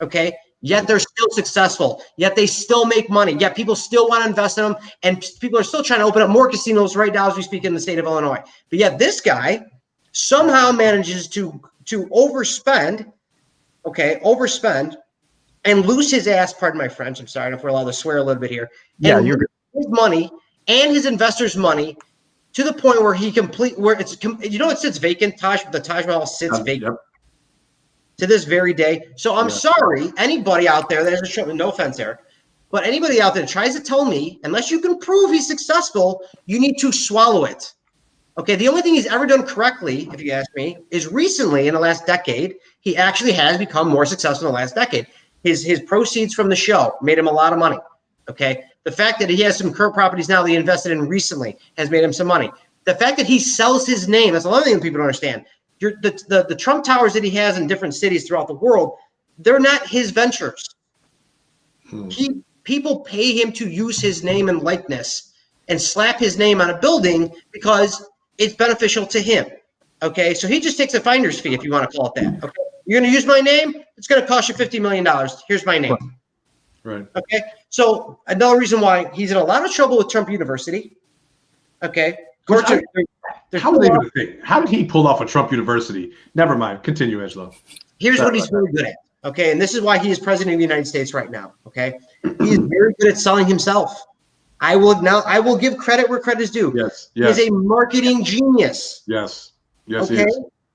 Okay, yet they're still successful, yet they still make money, yet people still want to invest in them, and people are still trying to open up more casinos right now as we speak in the state of Illinois. But yet this guy somehow manages to overspend and lose his ass, pardon my French, I'm sorry if we're allowed to swear a little bit here. Yeah, his money and his investors' money to the point where it sits vacant. The Taj Mahal sits vacant. Yep. To this very day. So I'm sorry, anybody out there that has a show, no offense, Eric, but anybody out there that tries to tell me, unless you can prove he's successful, you need to swallow it. Okay, the only thing he's ever done correctly, if you ask me, is recently in the last decade, he actually has become more successful in the last decade. His proceeds from the show made him a lot of money. Okay, the fact that he has some current properties now that he invested in recently has made him some money. The fact that he sells his name, that's another thing that people don't understand. The Trump towers that he has in different cities throughout the world, they're not his ventures. People pay him to use his name and likeness and slap his name on a building because it's beneficial to him. Okay, so he just takes a finder's fee, if you want to call it that. Okay, you're going to use my name? It's going to cost you $50 million. Here's my name. Right. Okay, so another reason why he's in a lot of trouble with Trump University. Okay. How did he pull off a Trump University? Never mind. Continue, Angelo. Here's what he's very good at. Okay, and this is why he is president of the United States right now. Okay, he is very good at selling himself. I will give credit where credit is due. Yes. He is a marketing genius. Yes. Okay,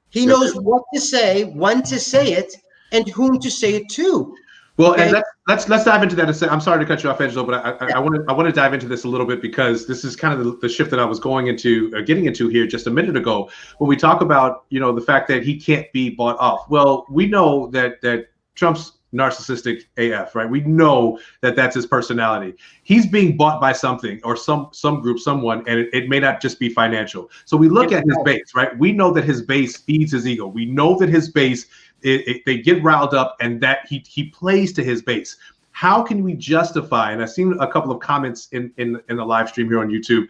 he knows what to say, when to say it, and whom to say it to. Well, okay. And let's dive into that. I'm sorry to cut you off, Angelo, but I want to dive into this a little bit because this is kind of the shift that I was getting into here just a minute ago when we talk about the fact that he can't be bought off. Well, we know that Trump's narcissistic AF, right? We know that that's his personality. He's being bought by something or some group, someone, and it may not just be financial. So we look at his base, right? We know that his base feeds his ego. We know that his base. They get riled up and that he plays to his base. How can we justify, and I've seen a couple of comments in the live stream here on YouTube,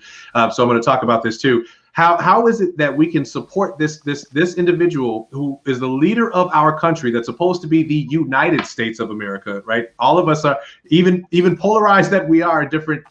so I'm going to talk about this too. How is it that we can support this individual who is the leader of our country that's supposed to be the United States of America, right? All of us are, even polarized that we are, different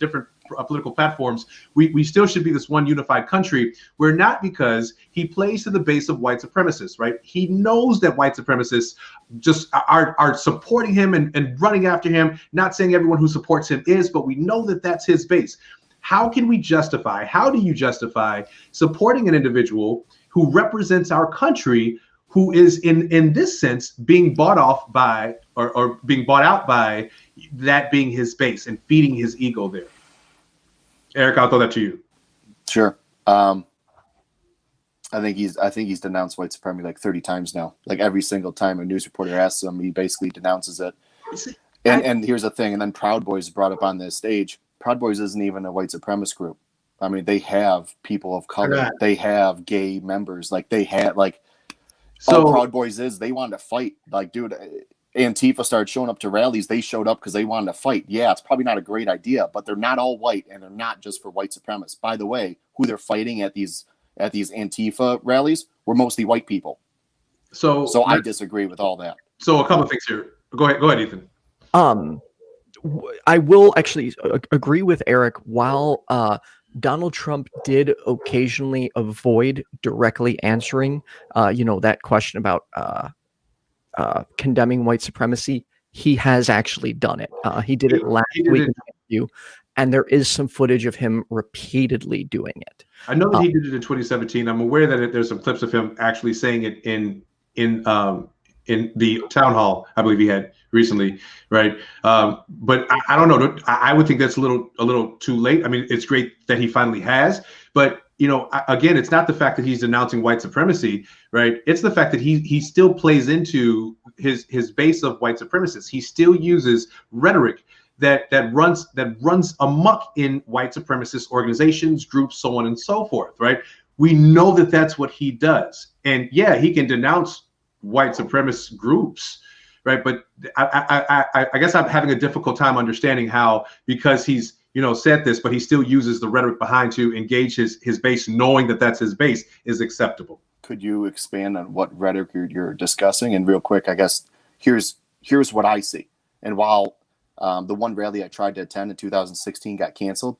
political platforms, we still should be this one unified country. We're not, because he plays to the base of white supremacists, right? He knows that white supremacists just are supporting him and running after him. Not saying everyone who supports him is, but we know that that's his base. How do you justify supporting an individual who represents our country, who is in this sense being bought off by or being bought out by that being his base and feeding his ego there? Eric, I'll throw that to you. Sure. I think he's denounced white supremacy like 30 times now. Like every single time a news reporter asks him, he basically denounces it. And here's the thing. And then Proud Boys brought up on this stage. Proud Boys isn't even a white supremacist group. I mean, they have people of color. They have gay members. Like they had all Proud Boys is they wanted to fight. Like, dude, Antifa started showing up to rallies. They showed up because they wanted to fight. Yeah, it's probably not a great idea, but they're not all white, and they're not just for white supremacists. By the way, who they're fighting at these Antifa rallies were mostly white people. So I disagree with all that. So a couple of things here. Go ahead, Ethan. I will actually agree with Eric. While Donald Trump did occasionally avoid directly answering, that question about condemning white supremacy, he has actually done it. He did it last week in an interview, and there is some footage of him repeatedly doing it. I know that he did it in 2017. I'm aware that there's some clips of him actually saying it in the town hall, I believe he had recently, right? But I don't know. I would think that's a little too late. I mean, it's great that he finally has, but again, it's not the fact that he's denouncing white supremacy, right? It's the fact that he still plays into his base of white supremacists. He still uses rhetoric that runs amok in white supremacist organizations, groups, so on and so forth, right? We know that that's what he does, and yeah, he can denounce white supremacist groups, right? But I guess I'm having a difficult time understanding how, because he's said this, but he still uses the rhetoric behind to engage his base, knowing that that's his base, is acceptable. Could you expand on what rhetoric you're discussing? And real quick, I guess here's what I see. And while the one rally I tried to attend in 2016 got canceled,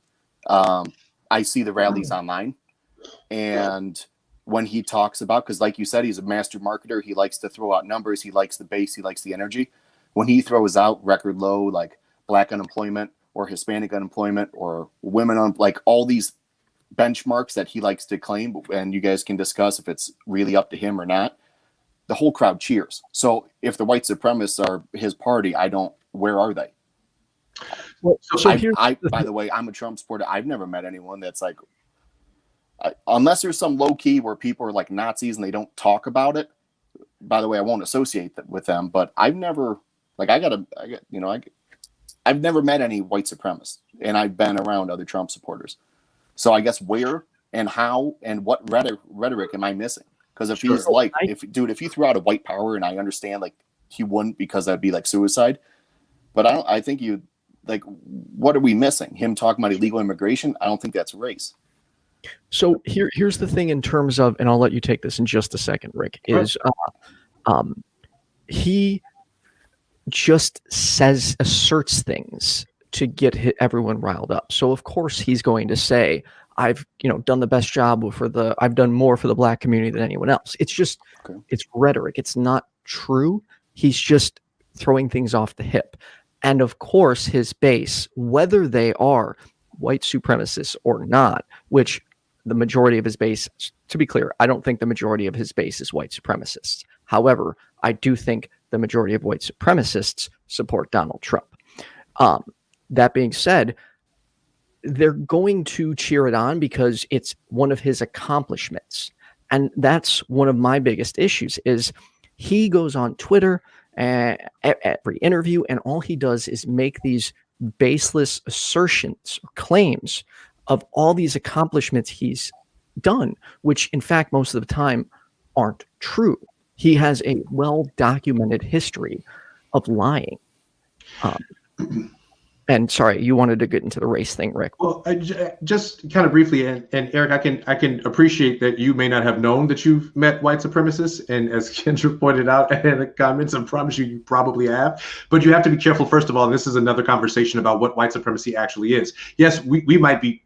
I see the rallies online. And when he talks about, because like you said, he's a master marketer. He likes to throw out numbers. He likes the base. He likes the energy. When he throws out record low, like black unemployment or Hispanic unemployment or women like all these benchmarks that he likes to claim, and you guys can discuss if it's really up to him or not, the whole crowd cheers. So if the white supremacists are his party, where are they? Well, By the way, I'm a Trump supporter. I've never met anyone that's like, unless there's some low key where people are like Nazis and they don't talk about it. By the way, I won't associate that with them, but I've never, like, I've never met any white supremacists, and I've been around other Trump supporters. So I guess where and how and what rhetoric am I missing? Because if he's like, if he threw out a white power, and I understand like he wouldn't, because that'd be like suicide. But I think you, like, what are we missing? Him talking about illegal immigration? I don't think that's race. So here's the thing in terms of, and I'll let you take this in just a second, Rick, is he just asserts things to get everyone riled up. So of course he's going to say, I've done the best job I've done more for the black community than anyone else. It's just, It's rhetoric. It's not true. He's just throwing things off the hip. And of course his base, whether they are white supremacists or not, which the majority of his base, to be clear, I don't think the majority of his base is white supremacists. However, I do think the majority of white supremacists support Donald Trump. That being said, they're going to cheer it on because it's one of his accomplishments. And that's one of my biggest issues is he goes on Twitter at every interview, and all he does is make these baseless assertions or claims of all these accomplishments he's done, which in fact most of the time aren't true. He has a well-documented history of lying. And sorry, you wanted to get into the race thing, Rick. Well, just kind of briefly, and Eric, I can appreciate that you may not have known that you've met white supremacists, and as Kendra pointed out in the comments, I promise you probably have. But you have to be careful. First of all, this is another conversation about what white supremacy actually is. Yes, we might be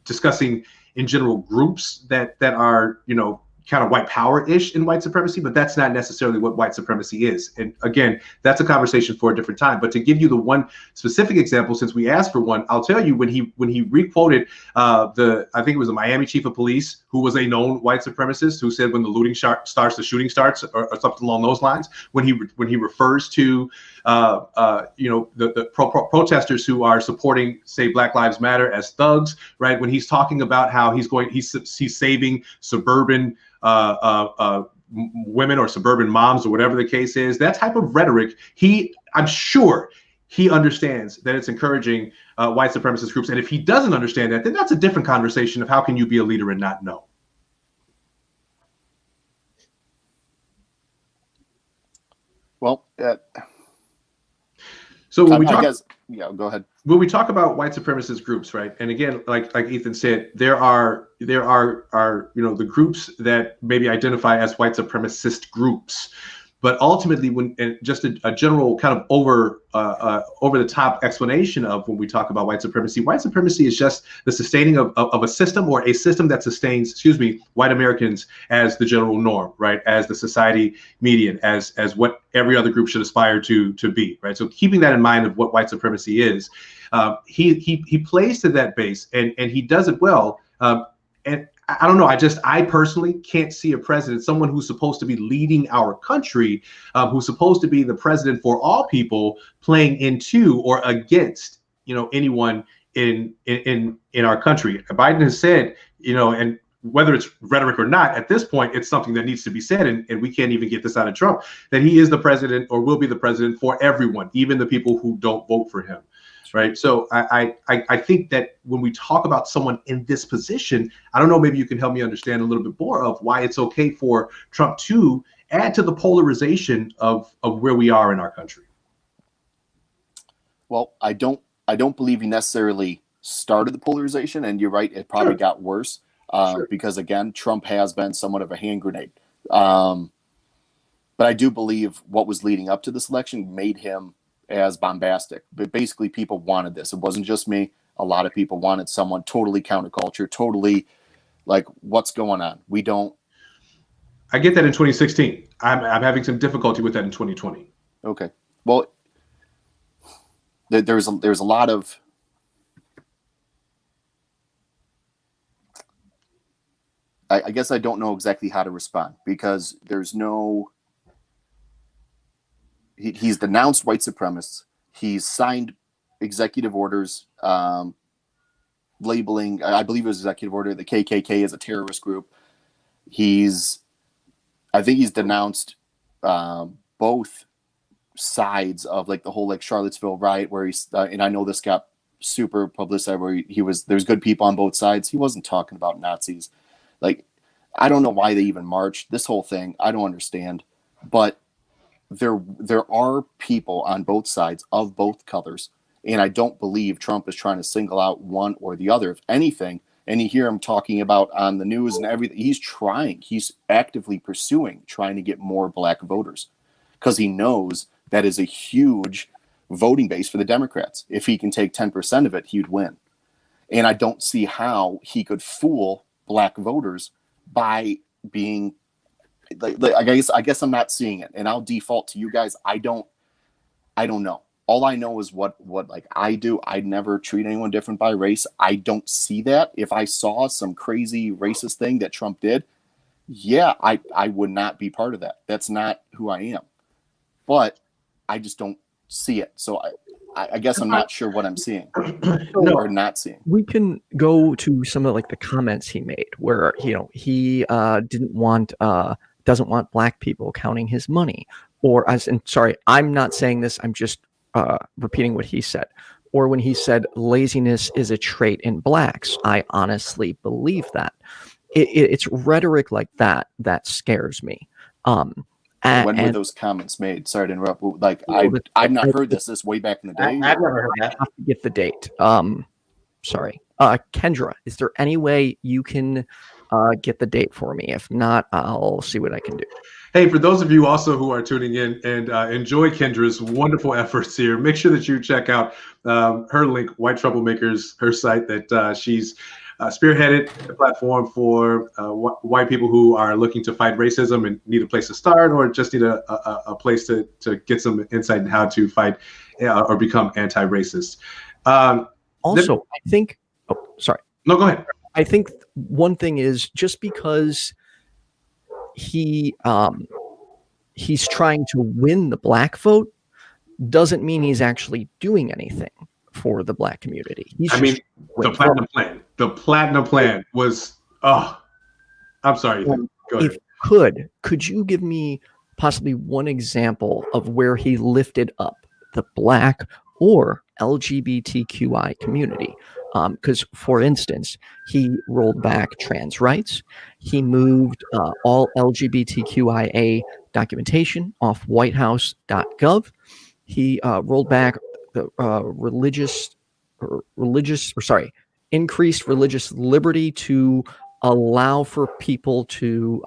discussing in general groups that are kind of white power-ish in white supremacy, but that's not necessarily what white supremacy is. And again, that's a conversation for a different time. But to give you the one specific example, since we asked for one, I'll tell you when he requoted I think it was a Miami chief of police who was a known white supremacist who said when the looting starts, the shooting starts, or something along those lines. When he refers to the protesters who are supporting, say, Black Lives Matter as thugs, right? When he's talking about how he's saving suburban women or suburban moms or whatever the case is, that type of rhetoric, I'm sure he understands that it's encouraging white supremacist groups. And if he doesn't understand that, then that's a different conversation of how can you be a leader and not know. Well, so when we talk, go ahead. When we talk about white supremacist groups, right? And again, like Ethan said, there are the groups that maybe identify as white supremacist groups, but ultimately, and just a general kind of over the top explanation of when we talk about white supremacy is just the sustaining of a system, or a system that sustains, white Americans as the general norm, right? As the society median, as what every other group should aspire to be, right? So keeping that in mind of what white supremacy is, he plays to that base, and he does it well. And I don't know. I personally can't see a president, someone who's supposed to be leading our country, who's supposed to be the president for all people, playing into or against, anyone in our country. Biden has said, and whether it's rhetoric or not, at this point, it's something that needs to be said, and we can't even get this out of Trump, that he is the president or will be the president for everyone, even the people who don't vote for him. Right. So I think that when we talk about someone in this position, I don't know, maybe you can help me understand a little bit more of why it's okay for Trump to add to the polarization of where we are in our country. Well, I don't believe he necessarily started the polarization, and you're right, it probably got worse because, again, Trump has been somewhat of a hand grenade. But I do believe what was leading up to this election made him as bombastic. But basically, people wanted this. It wasn't just me. A lot of people wanted someone totally counterculture, totally like, what's going on? I get that in 2016. I'm having some difficulty with that in 2020. Okay. Well, there's a lot of, I guess I don't know exactly how to respond, because there's no. He's denounced white supremacists. He's signed executive orders labeling, I believe it was executive order, the KKK as a terrorist group. I think he's denounced both sides of like the whole like Charlottesville riot, where he's and I know this got super publicized, where there's good people on both sides. He wasn't talking about Nazis. Like, I don't know why they even marched. This whole thing, I don't understand. But there are people on both sides of both colors, and I don't believe Trump is trying to single out one or the other. If anything, and you hear him talking about on the news and everything, he's actively trying to get more black voters, because he knows that is a huge voting base for the Democrats. If he can take 10% of it, he'd win. And I don't see how he could fool black voters by being like I guess I'm not seeing it, and I'll default to you guys. I don't know. All I know is what like I do. I'd never treat anyone different by race. I don't see that. If I saw some crazy racist thing that Trump did, yeah, I would not be part of that. That's not who I am. But I just don't see it. So I guess I'm not sure what I'm seeing or not seeing. We can go to some of like the comments he made, where he doesn't want black people counting his money, or sorry, I'm not saying this. I'm just repeating what he said. Or when he said laziness is a trait in blacks, I honestly believe that. It's rhetoric like that scares me. When were those comments made? Sorry to interrupt. Like, I've not heard this way back in the day. I've never heard that. I have to get the date. Sorry. Kendra, is there any way you can get the date for me? If not, I'll see what I can do. Hey, for those of you also who are tuning in and enjoy Kendra's wonderful efforts here, make sure that you check out her link, White Troublemakers, her site that she's spearheaded a platform for white people who are looking to fight racism and need a place to start, or just need a place to get some insight in how to fight or become anti-racist. Also, I think, sorry. No, go ahead. I think one thing is, just because he's trying to win the black vote doesn't mean he's actually doing anything for the black community. The platinum plan was, I'm sorry. Go ahead. If could you give me possibly one example of where he lifted up the black or LGBTQI community? Because, for instance, he rolled back trans rights. He moved all LGBTQIA documentation off whitehouse.gov. He rolled back the increased religious liberty to allow for people to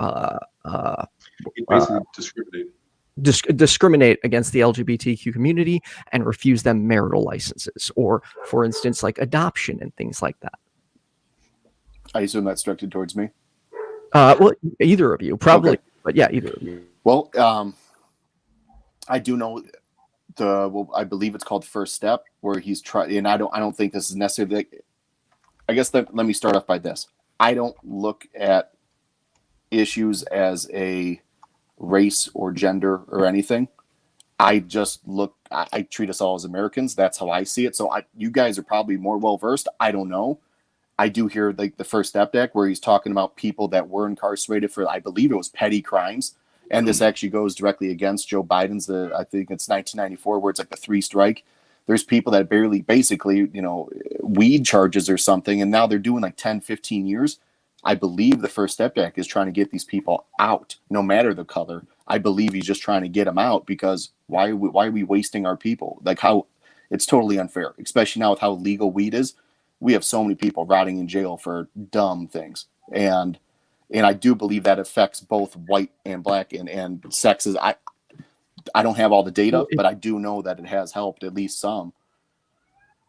basically discriminate against the LGBTQ community and refuse them marital licenses, or, for instance, like adoption and things like that. I assume that's directed towards me. Well, either of you, probably, okay. But yeah, either of you. Well, I do know I believe it's called First Step, where he's trying, and I don't think this is necessarily. I guess let me start off by this. I don't look at issues as a race or gender or anything. I just I treat us all as Americans. That's how I see it. So you guys are probably more well versed. I don't know. I do hear like the First Step Act, where he's talking about people that were incarcerated for, I believe it was petty crimes. And this actually goes directly against Joe Biden's, I think it's 1994, where it's like the 3 strike. There's people that barely, basically, weed charges or something, and now they're doing like 10, 15 years. I believe the First Step Act is trying to get these people out, no matter the color. I believe he's just trying to get them out, because why are we wasting our people? Like, how it's totally unfair, especially now with how legal weed is. We have so many people rotting in jail for dumb things. And I do believe that affects both white and black and sexes. I don't have all the data, but I do know that it has helped at least some.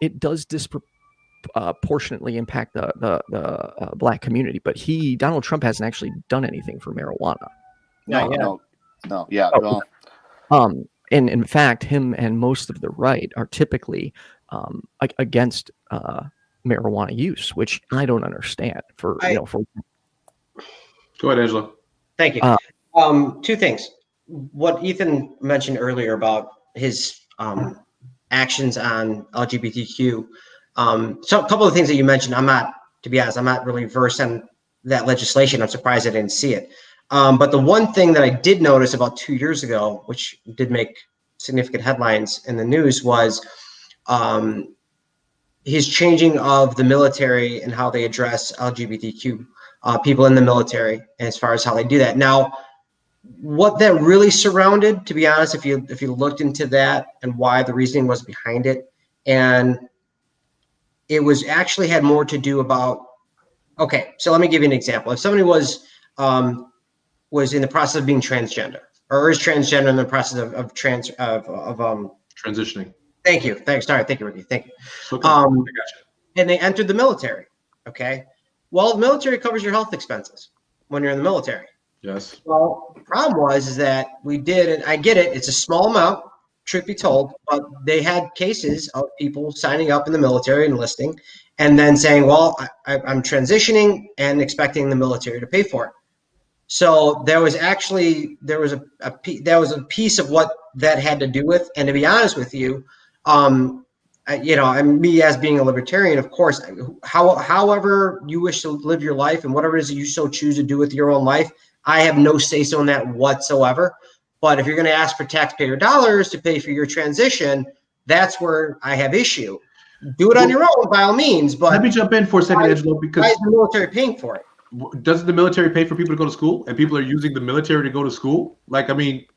It does disproportionately impact the black community, but Donald Trump hasn't actually done anything for marijuana. No. Yeah. And in fact, him and most of the right are typically against marijuana use, which I don't understand. Go ahead, Angela. Thank you. Two things. What Ethan mentioned earlier about his actions on LGBTQ. So a couple of things that you mentioned, to be honest, I'm not really versed on that legislation. I'm surprised I didn't see it. But the one thing that I did notice about 2 years ago, which did make significant headlines in the news, was his changing of the military and how they address LGBTQ people in the military, and as far as how they do that. Now, what that really surrounded, to be honest, if you looked into that and why the reasoning was behind it, and it was actually had more to do about, okay, so let me give you an example. If somebody was in the process of being transgender, or is transgender in the process of transitioning. Thank you. Sorry. Thank you, Ricky. Thank you. Okay. I gotcha. And they entered the military. Okay. Well, the military covers your health expenses when you're in the military. Yes. Well, the problem is that we did, and I get it, it's a small amount, truth be told, but they had cases of people signing up in the military, enlisting, and then saying, well, I'm transitioning and expecting the military to pay for it. So there was a piece of what that had to do with. And to be honest with you, and me as being a libertarian, of course, however you wish to live your life and whatever it is that you so choose to do with your own life, I have no say-so in that whatsoever. But if you're going to ask for taxpayer dollars to pay for your transition, that's where I have issue. Do it on your own, by all means. But let me jump in for a second, Angelo, because why is the military paying for it? Doesn't the military pay for people to go to school, and people are using the military to go to school? Like, I mean,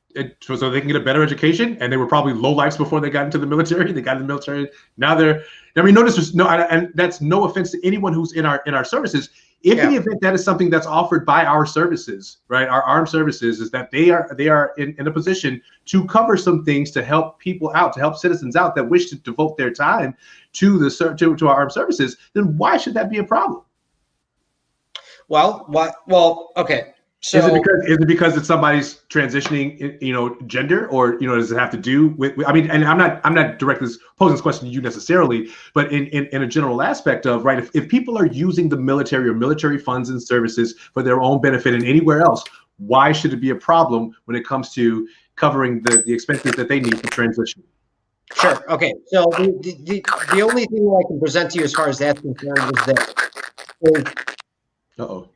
so they can get a better education, and they were probably low lifes before they got into the military. They got in the military. Now they're. I mean, notice there's no, and that's no offense to anyone who's in our services. If in the event that is something that's offered by our services, right, our armed services, is that they are in a position to cover some things to help people out, to help citizens out that wish to devote their time to our armed services, then why should that be a problem? Well, okay. So is it because it's somebody's transitioning, gender, or does it have to do with? I mean, and I'm not directly posing this question to you necessarily, but in a general aspect of, right, if people are using the military or military funds and services for their own benefit and anywhere else, why should it be a problem when it comes to covering the expenses that they need for transition? Sure. Okay. So the only thing that I can present to you as far as that's concerned is that. Uh-oh.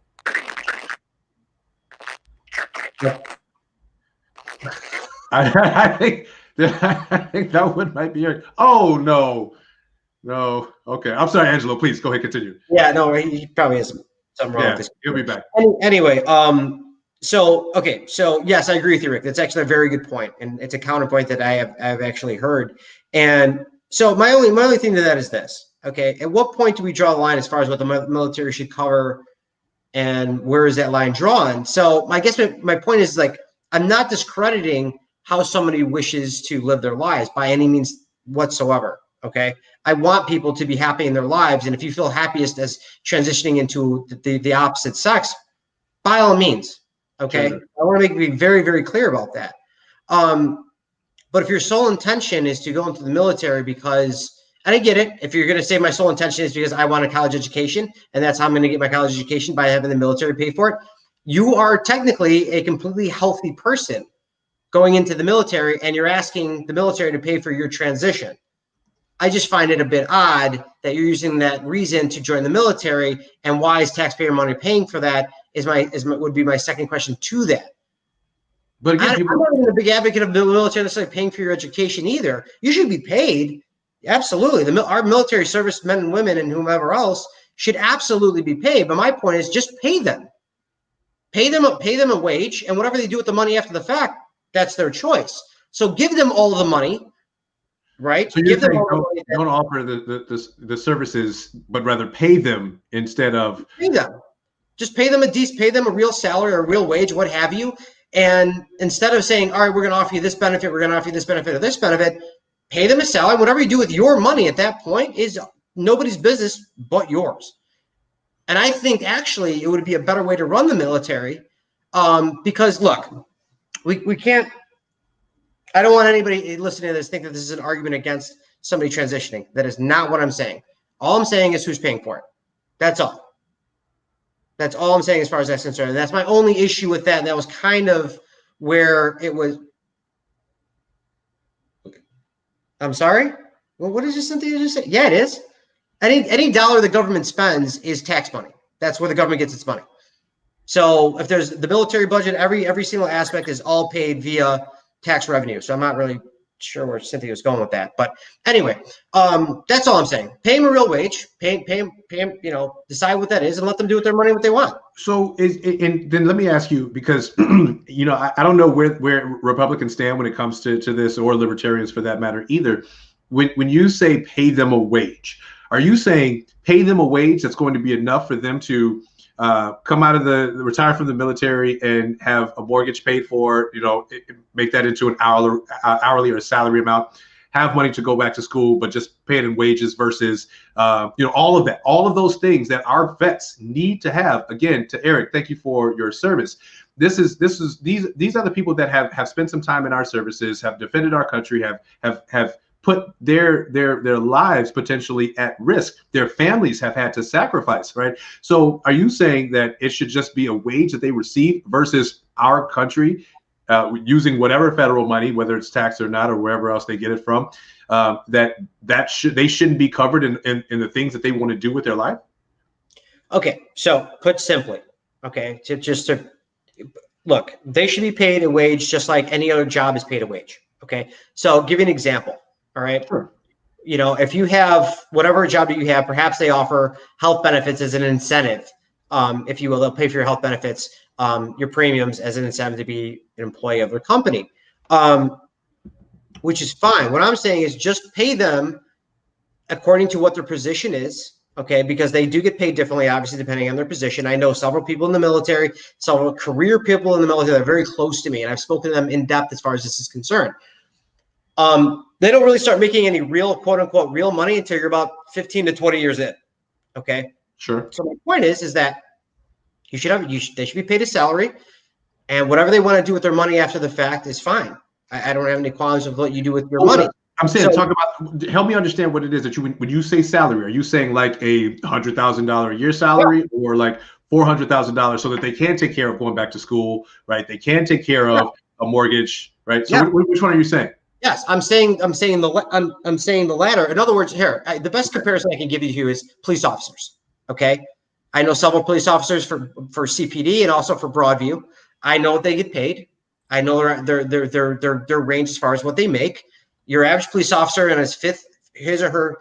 I think that one might be it. Oh no. Okay. I'm sorry, Angelo. Please go ahead. Continue. Yeah. No, he probably has something wrong with this. He'll be back. Anyway. So yes, I agree with you, Rick. That's actually a very good point, and it's a counterpoint that I've actually heard. And so my only thing to that is this. Okay. At what point do we draw the line as far as what the military should cover? And where is that line drawn? So I guess my point is, like, I'm not discrediting how somebody wishes to live their lives by any means whatsoever. Okay. I want people to be happy in their lives. And if you feel happiest as transitioning into the opposite sex, by all means. Okay. Sure. I want to be very, very clear about that. But if your sole intention is to go into the military because, and I get it, if you're going to say my sole intention is because I want a college education and that's how I'm going to get my college education by having the military pay for it, you are technically a completely healthy person going into the military, and you're asking the military to pay for your transition. I just find it a bit odd that you're using that reason to join the military, and why is taxpayer money paying for that would be my second question to that. But again, I'm not even a big advocate of the military necessarily paying for your education either. You should be paid. Absolutely. Our military service men and women and whomever else should absolutely be paid. But my point is just pay them. Pay them a wage, and whatever they do with the money after the fact, that's their choice. So give them all the money, right? So you're saying don't offer the services, but rather pay them instead of pay them. Just pay them a real salary or a real wage, what have you. And instead of saying, all right, we're going to offer you this benefit, we're going to offer you this benefit or this benefit, pay them a salary. Whatever you do with your money at that point is nobody's business but yours. And I think actually it would be a better way to run the military because, look, we can't – I don't want anybody listening to this think that this is an argument against somebody transitioning. That is not what I'm saying. All I'm saying is who's paying for it. That's all. That's all I'm saying as far as that's concerned. And that's my only issue with that. And that was kind of where it was. I'm sorry? Well, what did Cynthia just say? Yeah, it is. Any dollar the government spends is tax money. That's where the government gets its money. So if there's the military budget, every single aspect is all paid via tax revenue. So I'm not really sure where Cynthia was going with that. But anyway, that's all I'm saying. Pay them a real wage, pay them, decide what that is and let them do with their money what they want. So and then let me ask you, because, I don't know where Republicans stand when it comes to this, or libertarians for that matter either. When you say pay them a wage, are you saying pay them a wage that's going to be enough for them to come out of retire from the military and have a mortgage paid for, make that into an hourly or a salary amount, have money to go back to school, but just pay it in wages versus, all of that, all of those things that our vets need to have. Again, to Eric, thank you for your service. These are the people that have spent some time in our services, have defended our country, have put their lives potentially at risk. Their families have had to sacrifice, right? So are you saying that it should just be a wage that they receive versus our country using whatever federal money, whether it's taxed or not, or wherever else they get it from, they shouldn't be covered in the things that they want to do with their life? Okay, so put simply, look, they should be paid a wage just like any other job is paid a wage. Okay, so I'll give you an example. All right. Sure. If you have whatever job that you have, perhaps they offer health benefits as an incentive, if you will. They'll pay for your health benefits, your premiums as an incentive to be an employee of their company, which is fine. What I'm saying is just pay them according to what their position is. Okay, because they do get paid differently, obviously, depending on their position. I know several people in the military, several career people in the military that are very close to me, and I've spoken to them in depth as far as this is concerned. They don't really start making any real, quote unquote, real money until you're about 15 to 20 years in. Okay. Sure. So my point is that they should be paid a salary, and whatever they want to do with their money after the fact is fine. I don't have any qualms with what you do with your money. I'm saying, help me understand what it is that when you say salary, are you saying like a $100,000 a year salary, or like $400,000 so that they can take care of going back to school, right? They can take care of a mortgage, right? So which one are you saying? Yes, I'm saying the latter. In other words, the best comparison I can give you here is police officers. Okay, I know several police officers for CPD and also for Broadview. I know what they get paid. I know their range as far as what they make. Your average police officer in his or her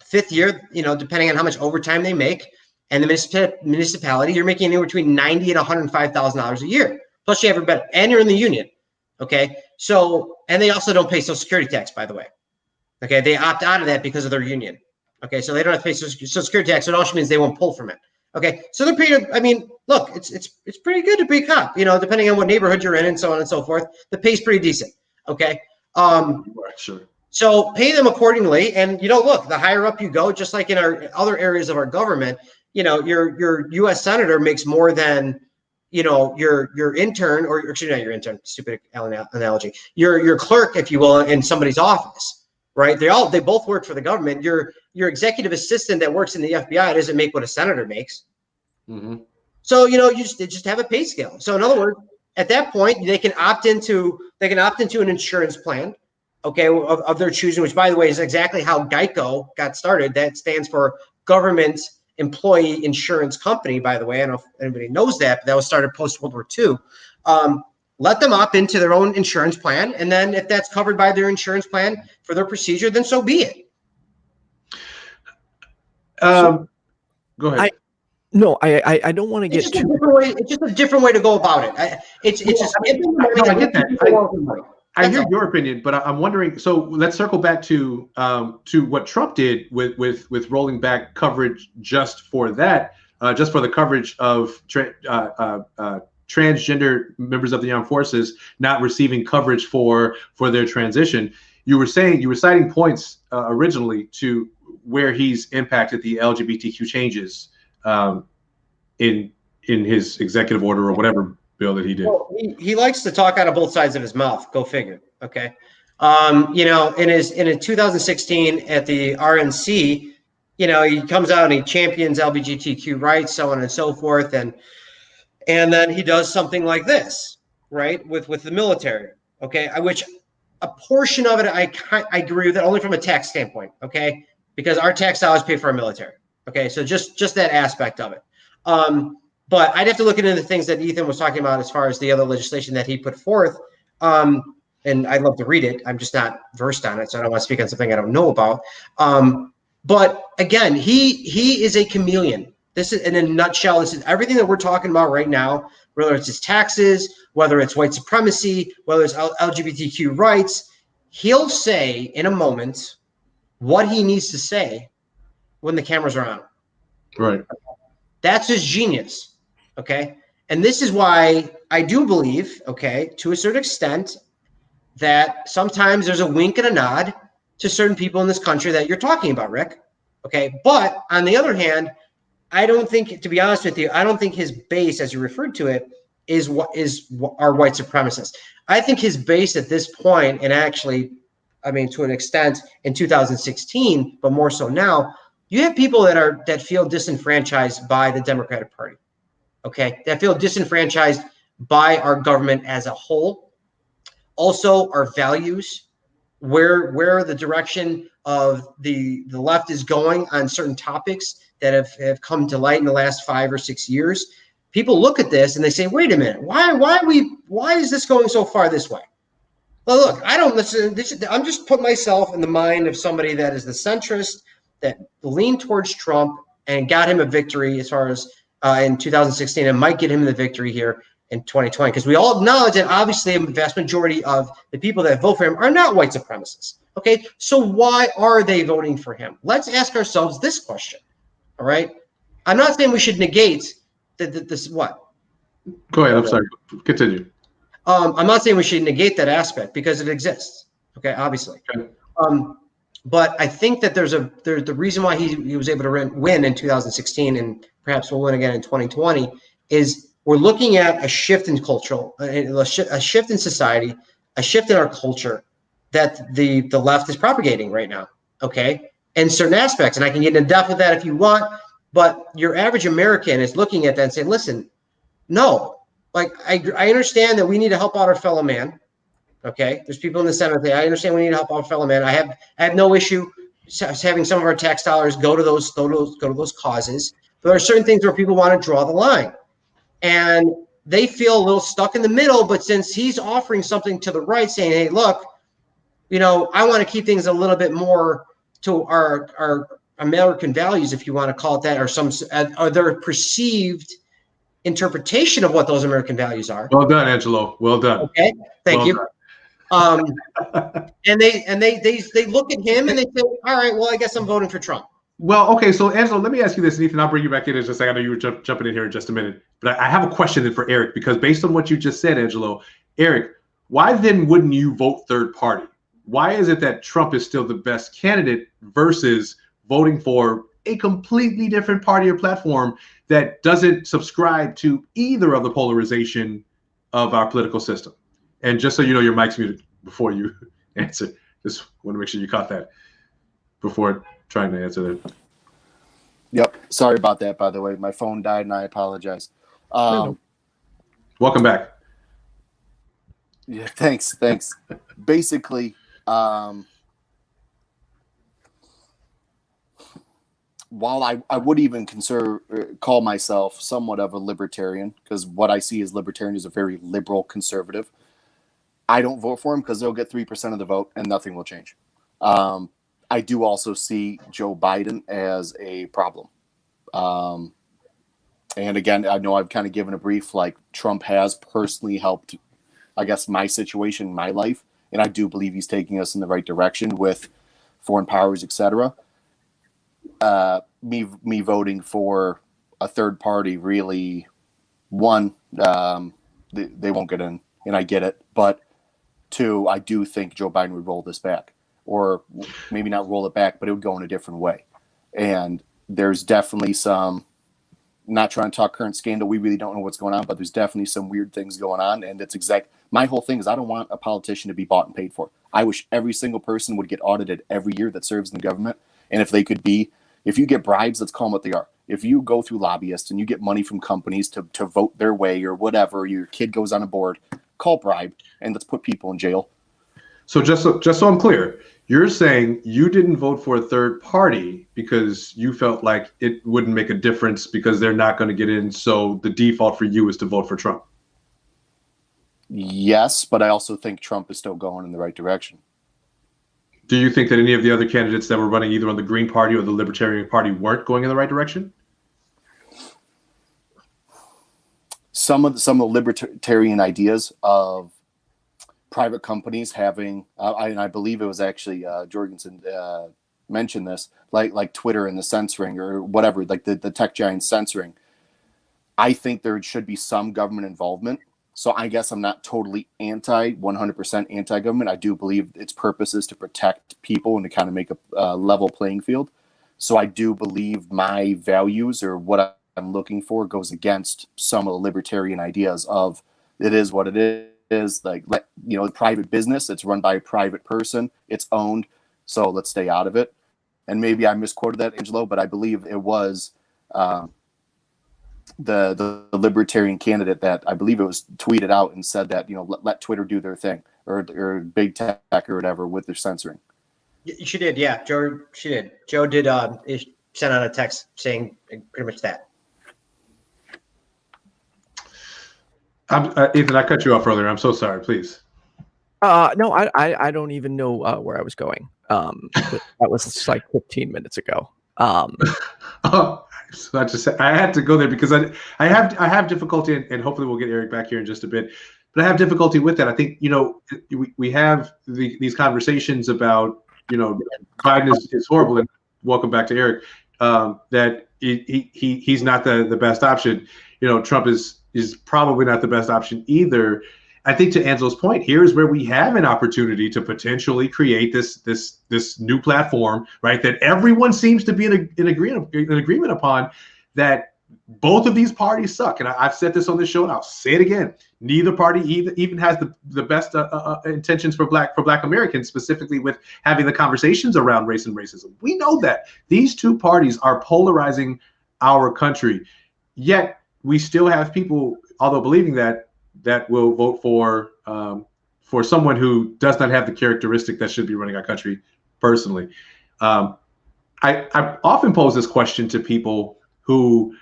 fifth year, depending on how much overtime they make, and the municipality, you're making anywhere between $90,000 and $105,000 a year. Plus, you have your benefit, and you're in the union. Okay, so, and they also don't pay Social Security tax, by the way. Okay, they opt out of that because of their union. Okay, so they don't have to pay Social Security tax. It also means they won't pull from it. Okay, so they're paid. I mean, look, it's pretty good to be a cop. Depending on what neighborhood you're in and so on and so forth, the pay's pretty decent. Okay, sure. So pay them accordingly, and look, the higher up you go, just like in our other areas of our government, your U.S. senator makes more than your intern, or excuse me, not your intern, stupid analogy, your clerk, if you will, in somebody's office, right? They both work for the government. Your executive assistant that works in the FBI doesn't make what a senator makes. Mm-hmm. So you just have a pay scale. So in other words, at that point, they can opt into an insurance plan, okay, of their choosing, which, by the way, is exactly how Geico got started. That stands for Government Employee Insurance Company, by the way. I don't know if anybody knows that, but that was started post World War II. Let them opt into their own insurance plan, and then if that's covered by their insurance plan for their procedure, then so be it. Go ahead. I don't want to get too. It's just a different way to go about it. I get that. I hear your opinion, but I'm wondering. So let's circle back to what Trump did with rolling back coverage just for that, just for the coverage of transgender members of the armed forces not receiving coverage for their transition. You were citing points originally to where he's impacted the LGBTQ changes in his executive order or whatever bill that he did. Well, he likes to talk out of both sides of his mouth. Go figure. Okay. In 2016 at the RNC, he comes out and he champions LGBTQ rights, so on and so forth, and then he does something like this, right, with the military, okay, which a portion of it I agree with it only from a tax standpoint, okay, because our tax dollars pay for our military, okay, so just that aspect of it. But I'd have to look into the things that Ethan was talking about as far as the other legislation that he put forth. And I'd love to read it. I'm just not versed on it, so I don't want to speak on something I don't know about. But again, he is a chameleon. This is, in a nutshell, this is everything that we're talking about right now, whether it's his taxes, whether it's white supremacy, whether it's LGBTQ rights. He'll say in a moment what he needs to say when the cameras are on. Right. That's his genius. Okay. And this is why I do believe, okay, to a certain extent, that sometimes there's a wink and a nod to certain people in this country that you're talking about, Rick. Okay. But on the other hand, I don't think, to be honest with you, I don't think his base, as you referred to it, is our white supremacists. I think his base at this point, and actually, I mean, to an extent in 2016, but more so now, you have people that feel disenfranchised by the Democratic Party, okay, that feel disenfranchised by our government as a whole. Also, our values, where the direction of the left is going on certain topics that have come to light in the last 5 or 6 years. People look at this and they say, wait a minute, why is this going so far this way? Well, look, I don't listen. I'm just putting myself in the mind of somebody that is the centrist, that leaned towards Trump and got him a victory as far as in 2016, and might get him the victory here in 2020. Because we all acknowledge that obviously a vast majority of the people that vote for him are not white supremacists. Okay, so why are they voting for him? Let's ask ourselves this question. All right, I'm not saying we should negate this. What? Go ahead. I'm sorry. Continue. I'm not saying we should negate that aspect because it exists. Okay, obviously. Okay. But I think that there's the reason why he was able to win in 2016 and perhaps will win again in 2020 is we're looking at a shift in cultural, a shift in society, a shift in our culture that the left is propagating right now. Okay, in certain aspects, and I can get in depth with that if you want. But your average American is looking at that and saying, "Listen, no, like I understand that we need to help out our fellow man." Okay, there's people in the Senate that I understand we need to help our fellow man. I have no issue having some of our tax dollars go to those causes. But there are certain things where people want to draw the line, and they feel a little stuck in the middle. But since he's offering something to the right, saying, "Hey, look, I want to keep things a little bit more to our American values, if you want to call it that, or some their perceived interpretation of what those American values are." Well done, Angelo. Well done. Okay, thank you. Done. And they look at him and they say, all right, well, I guess I'm voting for Trump. Well, okay, so Angelo, let me ask you this, and Ethan, I'll bring you back in just a second. I know you were jumping in here in just a minute, but I have a question then for Eric, because based on what you just said, Angelo, Eric, why then wouldn't you vote third party? Why is it that Trump is still the best candidate versus voting for a completely different party or platform that doesn't subscribe to either of the polarization of our political system? And just so you know, your mic's muted before you answer. Just want to make sure you caught that before trying to answer that. Yep. Sorry about that, by the way. My phone died, and I apologize. Welcome back. Yeah, thanks. Basically, while I would even call myself somewhat of a libertarian, because what I see as libertarian is a very liberal conservative, I don't vote for him because they'll get 3% of the vote and nothing will change. I do also see Joe Biden as a problem. And again, I know I've kind of given a brief, like Trump has personally helped, I guess, my situation, my life. And I do believe he's taking us in the right direction with foreign powers, etc. Me voting for a third party, really, one, they won't get in, and I get it. But two, I do think Joe Biden would roll this back, or maybe not roll it back, but it would go in a different way. And there's definitely some, not trying to talk current scandal, we really don't know what's going on, but there's definitely some weird things going on. And it's my whole thing is I don't want a politician to be bought and paid for. I wish every single person would get audited every year that serves in the government. And if they could be, If you get bribes, let's call them what they are. If you go through lobbyists and you get money from companies to vote their way or whatever, your kid goes on a board, call bribe, and let's put people in jail. So just so I'm clear, you're saying you didn't vote for a third party because you felt like it wouldn't make a difference because they're not going to get in. So the default for you is to vote for Trump. Yes, but I also think Trump is still going in the right direction. Do you think that any of the other candidates that were running either on the Green Party or the Libertarian Party weren't going in the right direction? Some of the libertarian ideas of private companies having, and I believe it was actually Jorgensen mentioned this, like Twitter and the censoring or whatever, like the tech giants censoring. I think there should be some government involvement. So I guess I'm not totally 100% anti-government. I do believe its purpose is to protect people and to kind of make a level playing field. So I do believe my values or what I'm looking for goes against some of the libertarian ideas of it is what it is. Like, private business, it's run by a private person, it's owned. So let's stay out of it. And maybe I misquoted that, Angelo, but I believe it was the libertarian candidate that I believe it was tweeted out and said that, let Twitter do their thing or big tech or whatever with their censoring. She did. Yeah. She did. Joe did send out a text saying pretty much that. Ethan, I cut you off earlier. I'm so sorry. Please. No, I don't even know where I was going. That was like 15 minutes ago. So I had to go there because I have difficulty, and hopefully we'll get Eric back here in just a bit. But I have difficulty with that. I think we have these conversations about Biden is horrible, and welcome back to Eric. That he's not the best option. Trump is probably not the best option either. I think to Angelo's point, here's where we have an opportunity to potentially create this new platform, right? That everyone seems to be in agreement upon, that both of these parties suck. And I've said this on this show, and I'll say it again. Neither party even has the best intentions for Black Americans, specifically with having the conversations around race and racism. We know that these two parties are polarizing our country, yet we still have people, although believing that will vote for someone who does not have the characteristic that should be running our country. Personally, I often pose this question to people who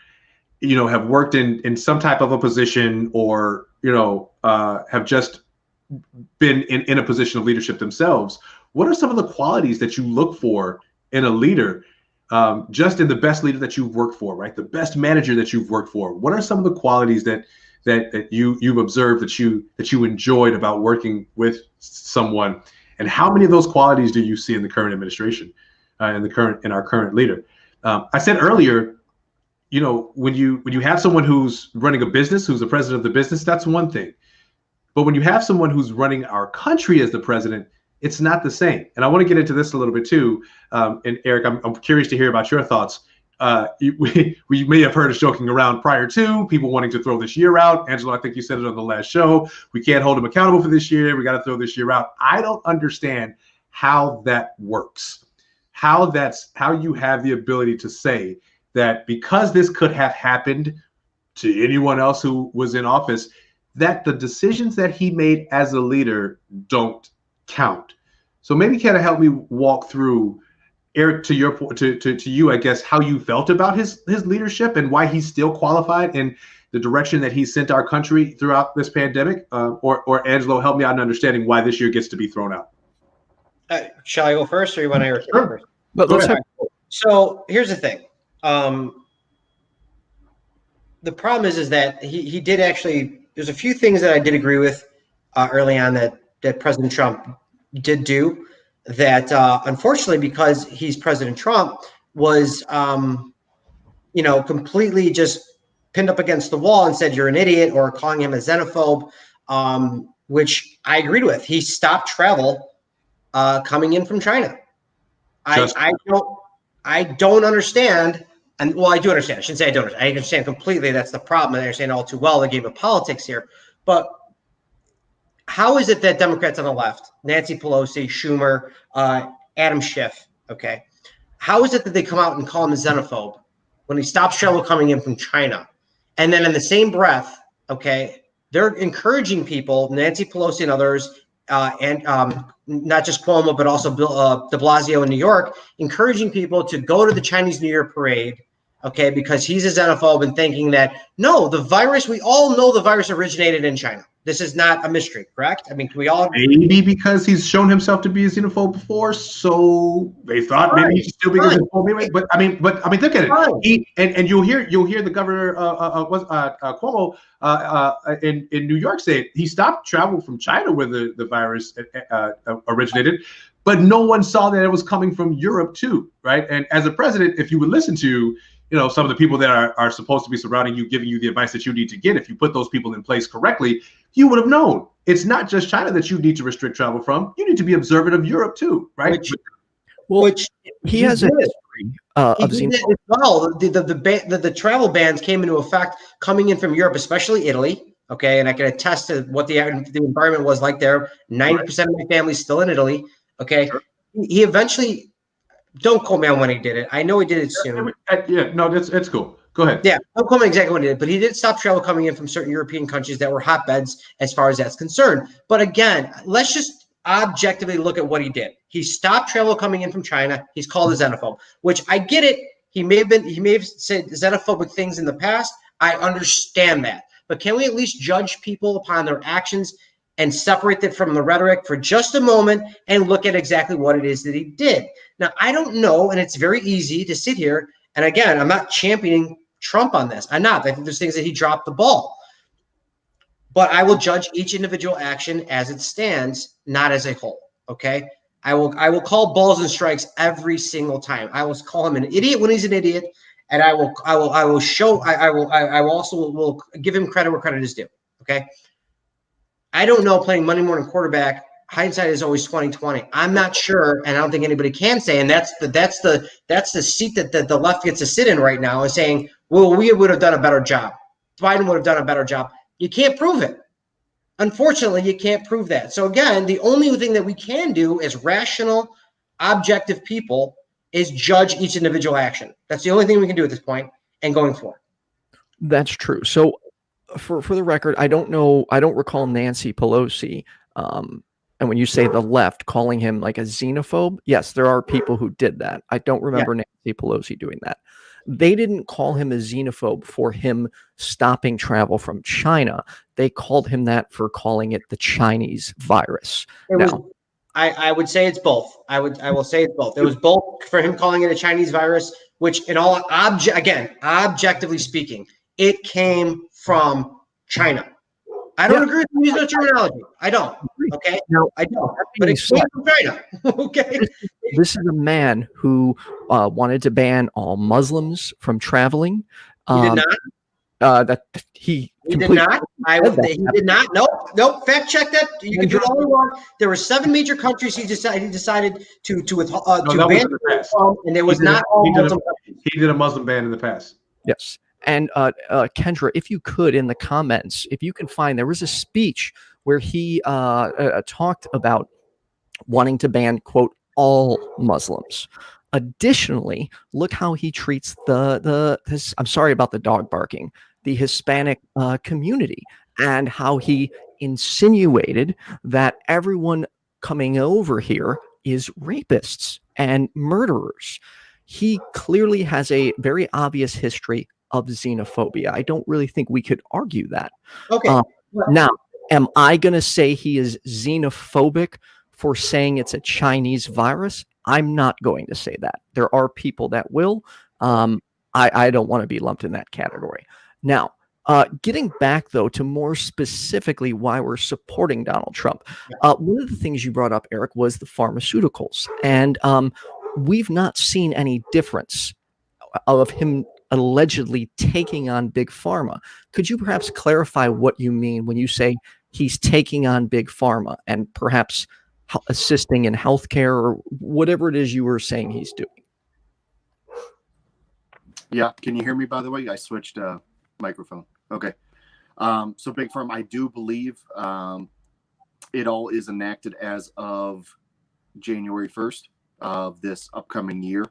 have worked in some type of a position or have just been in a position of leadership themselves. What are some of the qualities that you look for in a leader, just in the best leader that you've worked for, right? The best manager that you've worked for. What are some of the qualities that you've observed that you enjoyed about working with someone, and how many of those qualities do you see in the current administration, in our current leader? I said earlier, when you have someone who's running a business, who's the president of the business, that's one thing. But when you have someone who's running our country as the president, it's not the same. And I want to get into this a little bit too. And Eric, I'm curious to hear about your thoughts. We may have heard us joking around prior to people wanting to throw this year out. Angelo, I think you said it on the last show. We can't hold him accountable for this year. We got to throw this year out. I don't understand how that works. How you have the ability to say that because this could have happened to anyone else who was in office, that the decisions that he made as a leader don't count. So maybe kind of help me walk through, Eric, to your to you, I guess, how you felt about his leadership and why he's still qualified in the direction that he sent our country throughout this pandemic. Or Angelo, help me out in understanding why this year gets to be thrown out. Shall I go first, or you want to Eric? Sure. First? Let's have. So here's the thing. The problem is that he did actually. There's a few things that I did agree with early on that President Trump did do. That unfortunately, because he's President Trump, was completely just pinned up against the wall and said you're an idiot, or calling him a xenophobe, which I agreed with. He stopped travel coming in from China. I don't understand, and well, I do understand. I shouldn't say I don't understand. I understand completely. That's the problem. I understand all too well the game of politics here, but. How is it that Democrats on the left, Nancy Pelosi, Schumer, Adam Schiff, okay, how is it that they come out and call him a xenophobe when he stops travel coming in from China? And then in the same breath, okay, they're encouraging people, Nancy Pelosi and others, and not just Cuomo, but also Bill de Blasio in New York, encouraging people to go to the Chinese New Year parade, okay, because he's a xenophobe and thinking that, no, the virus, we all know the virus originated in China. This is not a mystery, correct? I mean, can we all maybe because he's shown himself to be a xenophobe before, so they thought maybe he should still be a xenophobe. But I mean, look at it. And you'll hear the governor Cuomo in New York say he stopped travel from China where the virus originated, but no one saw that it was coming from Europe too, right? And as a president, if you would listen to some of the people that are supposed to be surrounding you, giving you the advice that you need to get, if you put those people in place correctly, you would have known it's not just China that you need to restrict travel from. You need to be observant of Europe too, right? Which he has a history of xenophobia. Well, the travel bans came into effect coming in from Europe, especially Italy. Okay, and I can attest to what the environment was like there. 90% of my family's still in Italy. Okay, sure. He eventually. Don't quote me on when he did it. I know he did it soon. It's cool. Go ahead. Yeah, don't quote me exactly when he did it, but he did stop travel coming in from certain European countries that were hotbeds as far as that's concerned. But again, let's just objectively look at what he did. He stopped travel coming in from China. He's called a xenophobe, which I get it. He may have said xenophobic things in the past. I understand that. But can we at least judge people upon their actions and separate that from the rhetoric for just a moment and look at exactly what it is that he did? Now, I don't know, and it's very easy to sit here, and again, I'm not championing Trump on this. I'm not. I think there's things that he dropped the ball. But I will judge each individual action as it stands, not as a whole, okay? I will call balls and strikes every single time. I will call him an idiot when he's an idiot, and I will also give him credit where credit is due, okay? I don't know, playing Monday morning quarterback, hindsight is always 20/20. I'm not sure, and I don't think anybody can say, and that's the seat that the left gets to sit in right now, is saying, well, we would have done a better job. Biden would have done a better job. You can't prove it. Unfortunately, you can't prove that. So again, the only thing that we can do as rational, objective people is judge each individual action. That's the only thing we can do at this point and going forward. That's true. So for the record, I don't recall Nancy Pelosi, and when you say the left calling him like a xenophobe, yes, there are people who did that. I don't remember Nancy Pelosi doing that. They didn't call him a xenophobe for him stopping travel from China. They called him that for calling it the Chinese virus. I would say it's both. I will say it's both. It was both for him calling it a Chinese virus, which in all objectively speaking, it came from China. I don't agree with using the terminology. I don't. Okay. No, I don't. But it came from China. Okay. This is a man who wanted to ban all Muslims from traveling. He did not. He did not. He did not. Nope. Fact check that. You can do it all you want. There were 7 major countries he decided to ban from, and there was not all Muslim countries. He did a Muslim ban in the past. Yes. And Kendra, if you could, in the comments, if you can find, there was a speech where he talked about wanting to ban, quote, all Muslims. Additionally, look how he treats I'm sorry about the dog barking, the Hispanic community, and how he insinuated that everyone coming over here is rapists and murderers. He clearly has a very obvious history of xenophobia. I don't really think we could argue that. Okay. Now, am I going to say he is xenophobic for saying it's a Chinese virus? I'm not going to say that. There are people that will. I don't want to be lumped in that category. Now, getting back, though, to more specifically why we're supporting Donald Trump, one of the things you brought up, Eric, was the pharmaceuticals. And we've not seen any difference of him allegedly taking on big pharma. Could you perhaps clarify what you mean when you say he's taking on big pharma and perhaps assisting in healthcare or whatever it is you were saying he's doing? Yeah. Can you hear me, by the way? I switched microphone. Okay. So big pharma, I do believe it all is enacted as of January 1st of this upcoming year.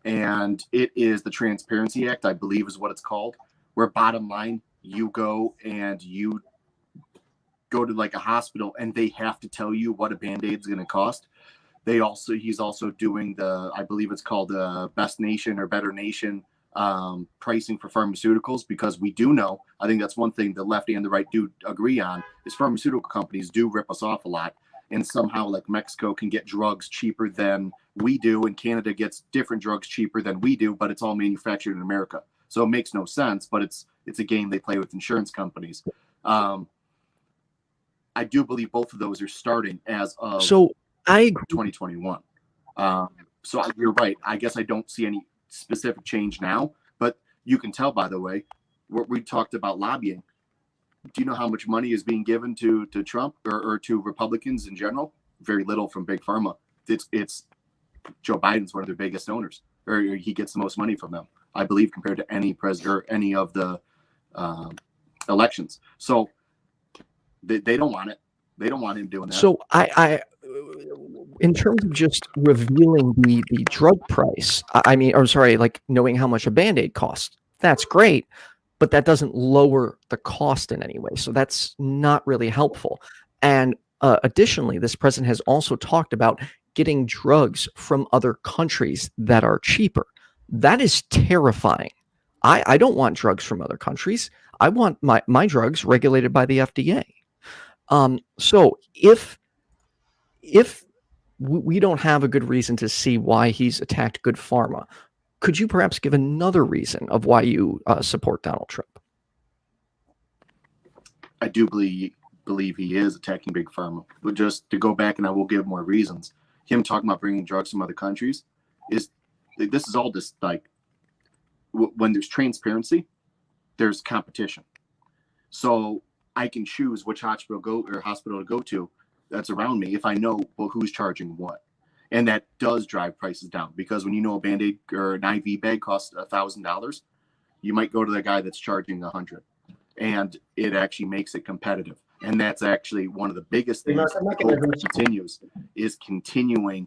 and it is the Transparency Act, I believe is what it's called, where bottom line, you go and you go to like a hospital and they have to tell you what a Band-Aid is going to cost. He's also doing I believe it's called Best Nation or Better Nation pricing for pharmaceuticals, because we do know, I think that's one thing the left and the right do agree on, is pharmaceutical companies do rip us off a lot. And somehow like Mexico can get drugs cheaper than we do, and Canada gets different drugs cheaper than we do, but it's all manufactured in America. So it makes no sense, but it's a game they play with insurance companies. I do believe both of those are starting as of 2021. So you're right. I guess I don't see any specific change now, but you can tell, by the way, what we talked about lobbying. Do you know how much money is being given to Trump or to Republicans in general? Very little from Big Pharma. It's Joe Biden's one of their biggest owners, or he gets the most money from them, I believe, compared to any president or any of the elections. So they don't want it. They don't want him doing that. So I in terms of just revealing the drug price, like knowing how much a Band-Aid costs, that's great, but that doesn't lower the cost in any way. So that's not really helpful. And additionally, this president has also talked about getting drugs from other countries that are cheaper. That is terrifying. I don't want drugs from other countries. I want my drugs regulated by the FDA. So if we don't have a good reason to see why he's attacked Good Pharma, could you perhaps give another reason of why you support Donald Trump? I do believe he is attacking Big Pharma. But just to go back, and I will give more reasons, him talking about bringing drugs from other countries this is all just like, when there's transparency, there's competition. So I can choose which hospital to go to that's around me if I know who's charging what. And that does drive prices down, because when you know a Band-Aid or an IV bag costs $1,000, you might go to the guy that's charging $100, and it actually makes it competitive. And that's actually one of the biggest things continuing,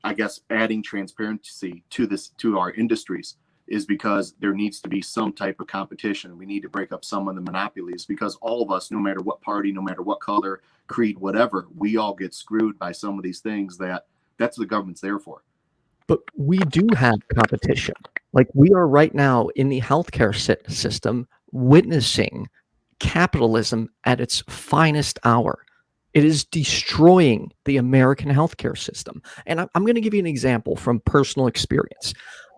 I guess, adding transparency to our industries, is because there needs to be some type of competition. We need to break up some of the monopolies, because all of us, no matter what party, no matter what color, creed, whatever, we all get screwed by some of these things that's what the government's there for. But we do have competition. Like, we are right now in the healthcare system witnessing capitalism at its finest hour. It is destroying the American healthcare system. And I'm going to give you an example from personal experience.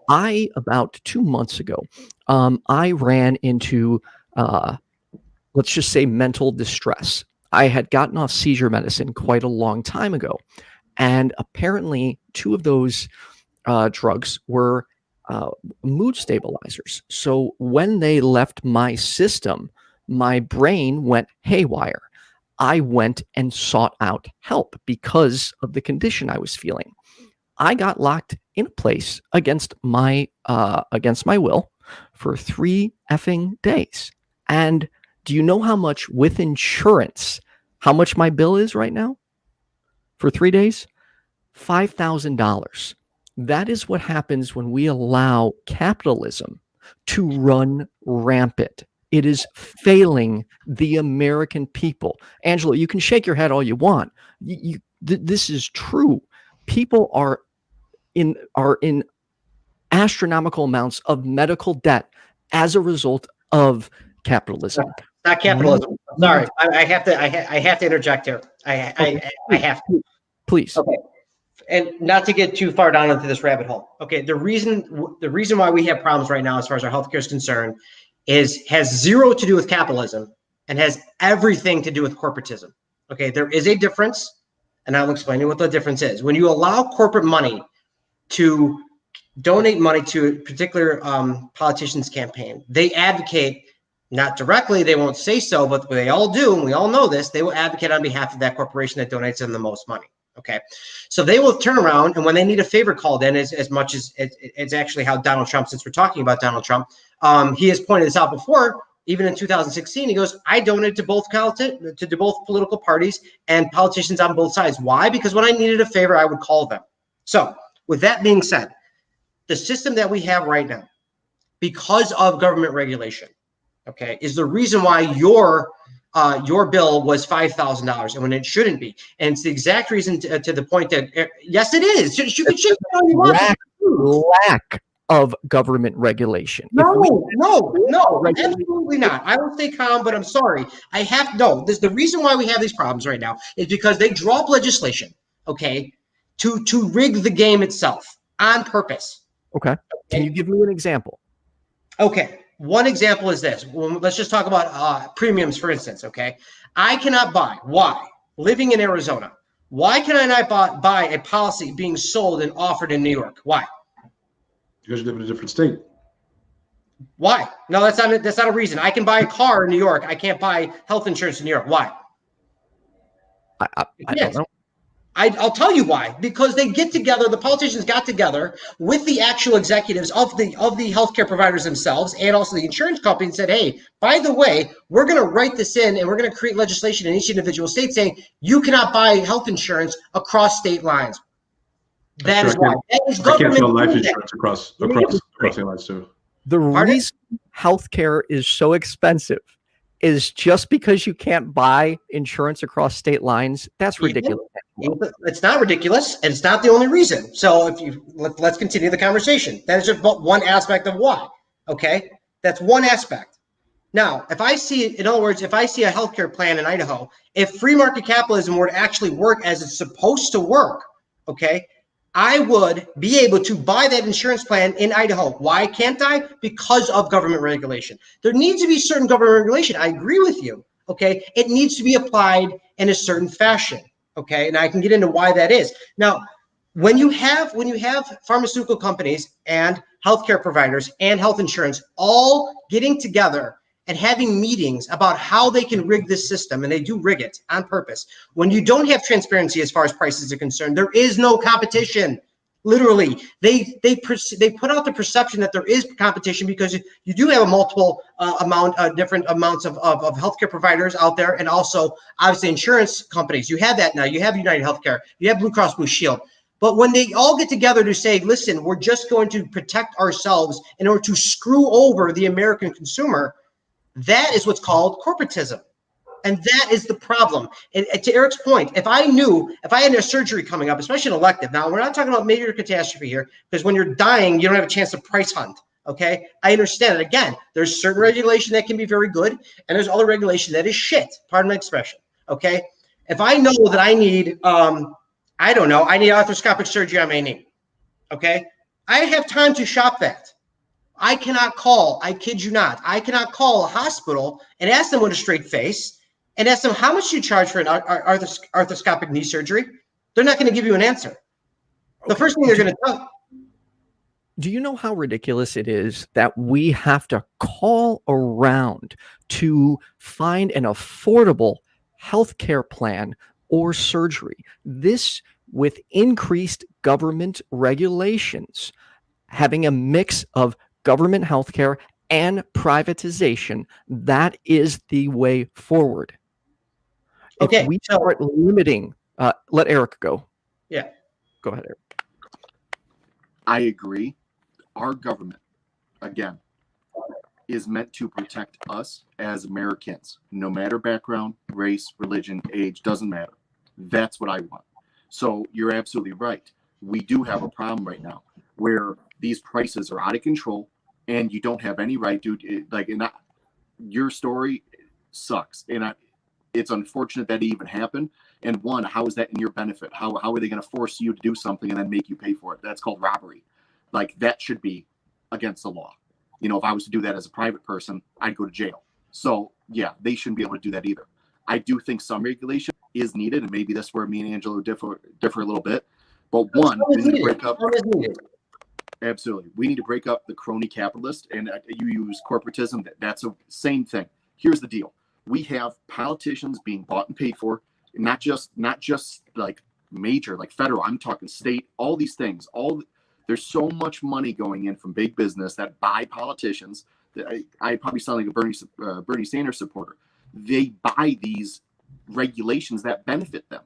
About 2 months ago, I ran into, let's just say, mental distress. I had gotten off seizure medicine quite a long time ago. And apparently 2 of those drugs were mood stabilizers. So when they left my system, my brain went haywire. I went and sought out help because of the condition I was feeling. I got locked in a place against my will for 3 effing days. And do you know how much, with insurance, how much my bill is right now for 3 days? $5,000. That is what happens when we allow capitalism to run rampant. It is failing the American people. Angela, you can shake your head all you want. This is true. People are in astronomical amounts of medical debt as a result of capitalism. Not capitalism. Sorry, I have to interject here. I have to. Please. Okay. And not to get too far down into this rabbit hole. Okay, the reason why we have problems right now, as far as our healthcare is concerned, has zero to do with capitalism and has everything to do with corporatism. Okay, there is a difference, and I'll explain to you what the difference is. When you allow corporate money to donate money to a particular politician's campaign, they advocate, not directly, they won't say so, but they all do, and we all know this, they will advocate on behalf of that corporation that donates them the most money. Okay, so they will turn around, and when they need a favor called in, as much as it's actually how Donald Trump, since we're talking about Donald Trump, he has pointed this out before. Even in 2016, he goes, I donated to both political parties and politicians on both sides. Why? Because when I needed a favor, I would call them. So with that being said, the system that we have right now, because of government regulation, okay, is the reason why your bill was $5,000 and when it shouldn't be. And it's the exact reason to the point that, yes, it is. You can shake it all you want. Lack of government regulation. No, absolutely not. I will stay calm, but I'm sorry. The reason why we have these problems right now is because they draw up legislation, okay, to rig the game itself on purpose. Okay. Can you give me an example? Okay. One example is this. Well, let's just talk about premiums, for instance, okay? I cannot buy. Why? Living in Arizona. Why can I not buy a policy being sold and offered in New York? Why? Because you live in a different state. Why? No, that's not a reason. I can buy a car in New York. I can't buy health insurance in New York. Why? I don't know. I'll tell you why. Because they get together, the politicians got together with the actual executives of the healthcare providers themselves and also the insurance company and said, hey, by the way, we're going to write this in and we're going to create legislation in each individual state saying you cannot buy health insurance across state lines. That is why. That is government. I can't sell life insurance across state lines too. The reason healthcare is so expensive is just because you can't buy insurance across state lines. That's ridiculous. It's not ridiculous, and it's not the only reason. So let's continue the conversation. That is just one aspect of why. Okay, that's one aspect. Now, if I see a healthcare plan in Idaho, if free market capitalism were to actually work as it's supposed to work, okay, I would be able to buy that insurance plan in Idaho. Why can't I? Because of government regulation. There needs to be certain government regulation. I agree with you. Okay. It needs to be applied in a certain fashion. Okay. And I can get into why that is. Now, when you have pharmaceutical companies and healthcare providers and health insurance all getting together and having meetings about how they can rig this system, and they do rig it on purpose. When you don't have transparency as far as prices are concerned, there is no competition. Literally, they put out the perception that there is competition because you do have a different amounts of healthcare providers out there, and also obviously insurance companies. You have that now. You have United Healthcare. You have Blue Cross Blue Shield. But when they all get together to say, listen, we're just going to protect ourselves in order to screw over the American consumer, that is what's called corporatism. And that is the problem. And to Eric's point, if I had a surgery coming up, especially an elective, now we're not talking about major catastrophe here, because when you're dying, you don't have a chance to price hunt. Okay. I understand it. Again, there's certain regulation that can be very good, and there's other regulation that is shit. Pardon my expression. Okay. If I know that I need, I need arthroscopic surgery on my knee. Okay. I have time to shop that. I cannot call, I kid you not, I cannot call a hospital and ask them with a straight face and ask them how much do you charge for an arthroscopic knee surgery. They're not going to give you an answer. The first thing they're going to tell. Do you know how ridiculous it is that we have to call around to find an affordable healthcare plan or surgery? This, with increased government regulations, having a mix of government healthcare and privatization, that is the way forward. Okay, if we start limiting, let Eric go. Yeah. Go ahead, Eric. I agree. Our government, again, is meant to protect us as Americans, no matter background, race, religion, age, doesn't matter. That's what I want. So you're absolutely right. We do have a problem right now where these prices are out of control and you don't have any right to, your story sucks. And it's unfortunate that it even happened. And one, how is that in your benefit? How are they going to force you to do something and then make you pay for it? That's called robbery. Like, that should be against the law. You know, if I was to do that as a private person, I'd go to jail. So yeah, they shouldn't be able to do that either. I do think some regulation is needed, and maybe that's where me and Angelo differ a little bit. But one, we need to break up. Absolutely, we need to break up the crony capitalist, and you use corporatism. That's a same thing. Here's the deal: we have politicians being bought and paid for, not just like major, like federal. I'm talking state. All these things. There's so much money going in from big business that buy politicians. That I probably sound like a Bernie Sanders supporter. They buy these regulations that benefit them.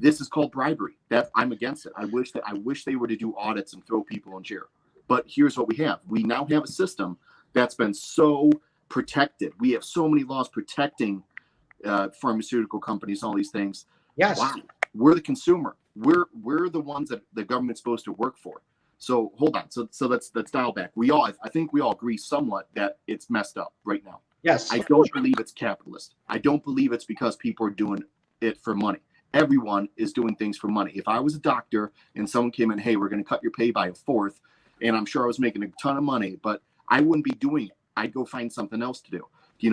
This is called bribery. That I'm against it. I wish they were to do audits and throw people in jail. But here's what we have. We now have a system that's been so protected. We have so many laws protecting pharmaceutical companies, all these things. Yes. Wow. We're the consumer. We're the ones that the government's supposed to work for. So hold on. So let's dial back. I think we all agree somewhat that it's messed up right now. Yes. I don't believe it's capitalist. I don't believe it's because people are doing it for money. Everyone is doing things for money. If I was a doctor and someone came in, hey, we're going to cut your pay by a fourth, and I'm sure I was making a ton of money, but I wouldn't be doing it. I'd go find something else to do,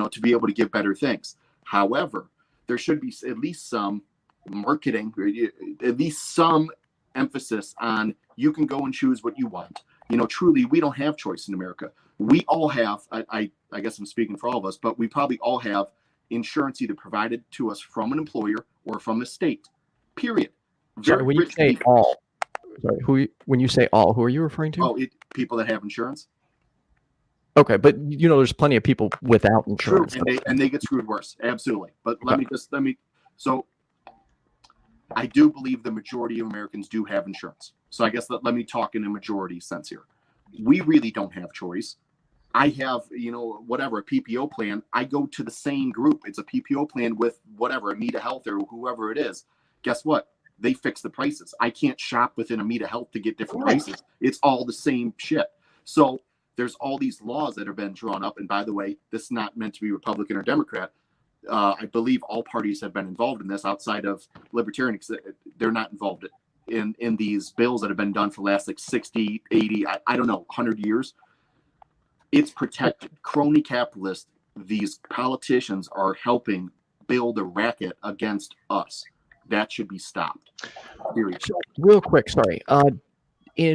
to be able to give better things. However, there should be at least some marketing, at least some emphasis on you can go and choose what you want. Truly, we don't have choice in America. We all have, I guess I'm speaking for all of us, but we probably all have insurance either provided to us from an employer or from the state, period. Sorry, when you say all, when you say all, who are you referring to? Oh, people that have insurance. Okay, but there's plenty of people without insurance. True, and they get screwed worse. Absolutely. But so I do believe the majority of Americans do have insurance. So I guess let me talk in a majority sense here. We really don't have choice. I have, a PPO plan. I go to the same group. It's a PPO plan with whatever, Amita Health or whoever it is. Guess what? They fix the prices. I can't shop within Amita Health to get different prices. It's all the same shit. So there's all these laws that have been drawn up. And by the way, this is not meant to be Republican or Democrat. I believe all parties have been involved in this outside of libertarians. They're not involved in these bills that have been done for the last 60, 80, I don't know, 100 years. It's protected. Crony capitalists, these politicians are helping build a racket against us. That should be stopped. Period. So, real quick, sorry.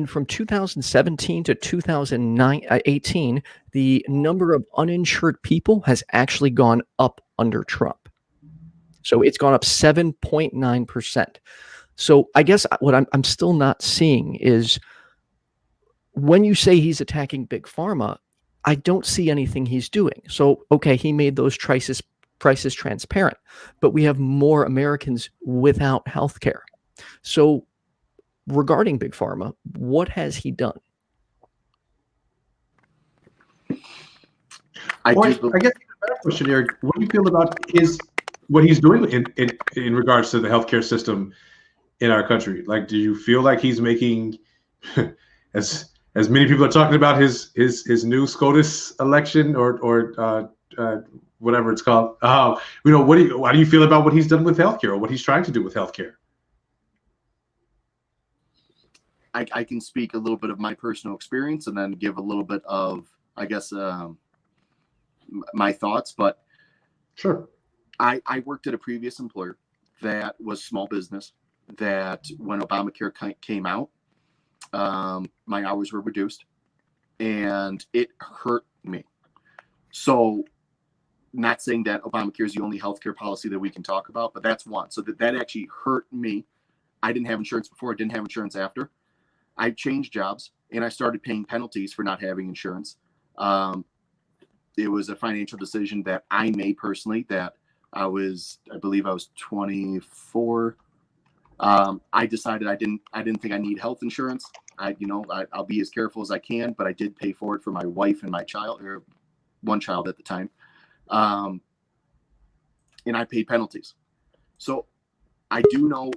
From 2017 to 2018, the number of uninsured people has actually gone up under Trump. So it's gone up 7.9%. So I guess what I'm still not seeing is when you say he's attacking big pharma, I don't see anything he's doing. So, okay, he made those prices transparent, but we have more Americans without health care. So regarding big pharma, what has he done? I guess the better question, Eric, what do you feel about what he's doing in regards to the healthcare system in our country? Like, do you feel like he's making, as many people are talking about his new SCOTUS election or whatever it's called? How do you feel about what he's done with healthcare or what he's trying to do with healthcare? I can speak a little bit of my personal experience and then give a little bit of, I guess, my thoughts. But sure, I worked at a previous employer that was small business. That when Obamacare came out, my hours were reduced, and it hurt me. So, not saying that Obamacare is the only healthcare policy that we can talk about, but that's one. So that actually hurt me. I didn't have insurance before. I didn't have insurance after. I changed jobs and I started paying penalties for not having insurance. It was a financial decision that I made personally that I believe I was 24. I decided I didn't think I need health insurance. I'll be as careful as I can, but I did pay for it for my wife and my child, or one child at the time. And I paid penalties. So I do know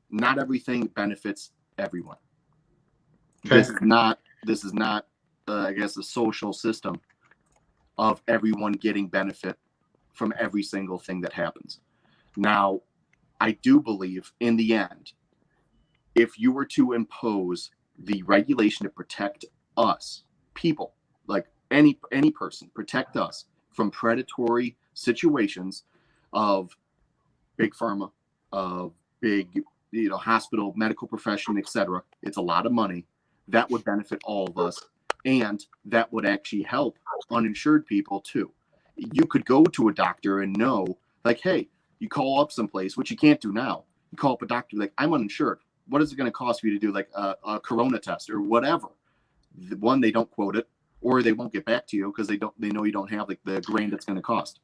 not everything benefits everyone. Okay. This is not I guess a social system of everyone getting benefit from every single thing that happens. Now, I do believe in the end, if you were to impose the regulation to protect us, people, like any person, protect us from predatory situations of big pharma, of big hospital, medical profession, etc. It's a lot of money. That would benefit all of us. And that would actually help uninsured people too. You could go to a doctor and know, like, hey, you call up someplace, which you can't do now. You call up a doctor, like, I'm uninsured. What is it going to cost for you to do, like a corona test or whatever? One, they don't quote it, or they won't get back to you because they know you don't have like the grain that's going to cost.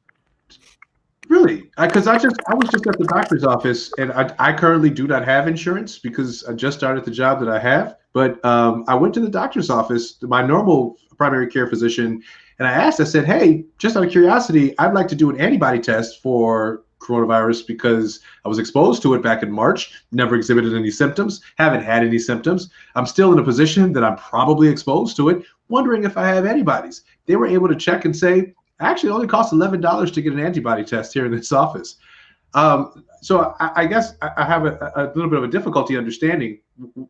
Really? Because I was just at the doctor's office, and I currently do not have insurance because I just started the job that I have. But I went to the doctor's office, my normal primary care physician, and I said, hey, just out of curiosity, I'd like to do an antibody test for coronavirus because I was exposed to it back in March, never exhibited any symptoms, haven't had any symptoms. I'm still in a position that I'm probably exposed to it, wondering if I have antibodies. They were able to check and say, actually, it only costs $11 to get an antibody test here in this office. So I guess I have a little bit of a difficulty understanding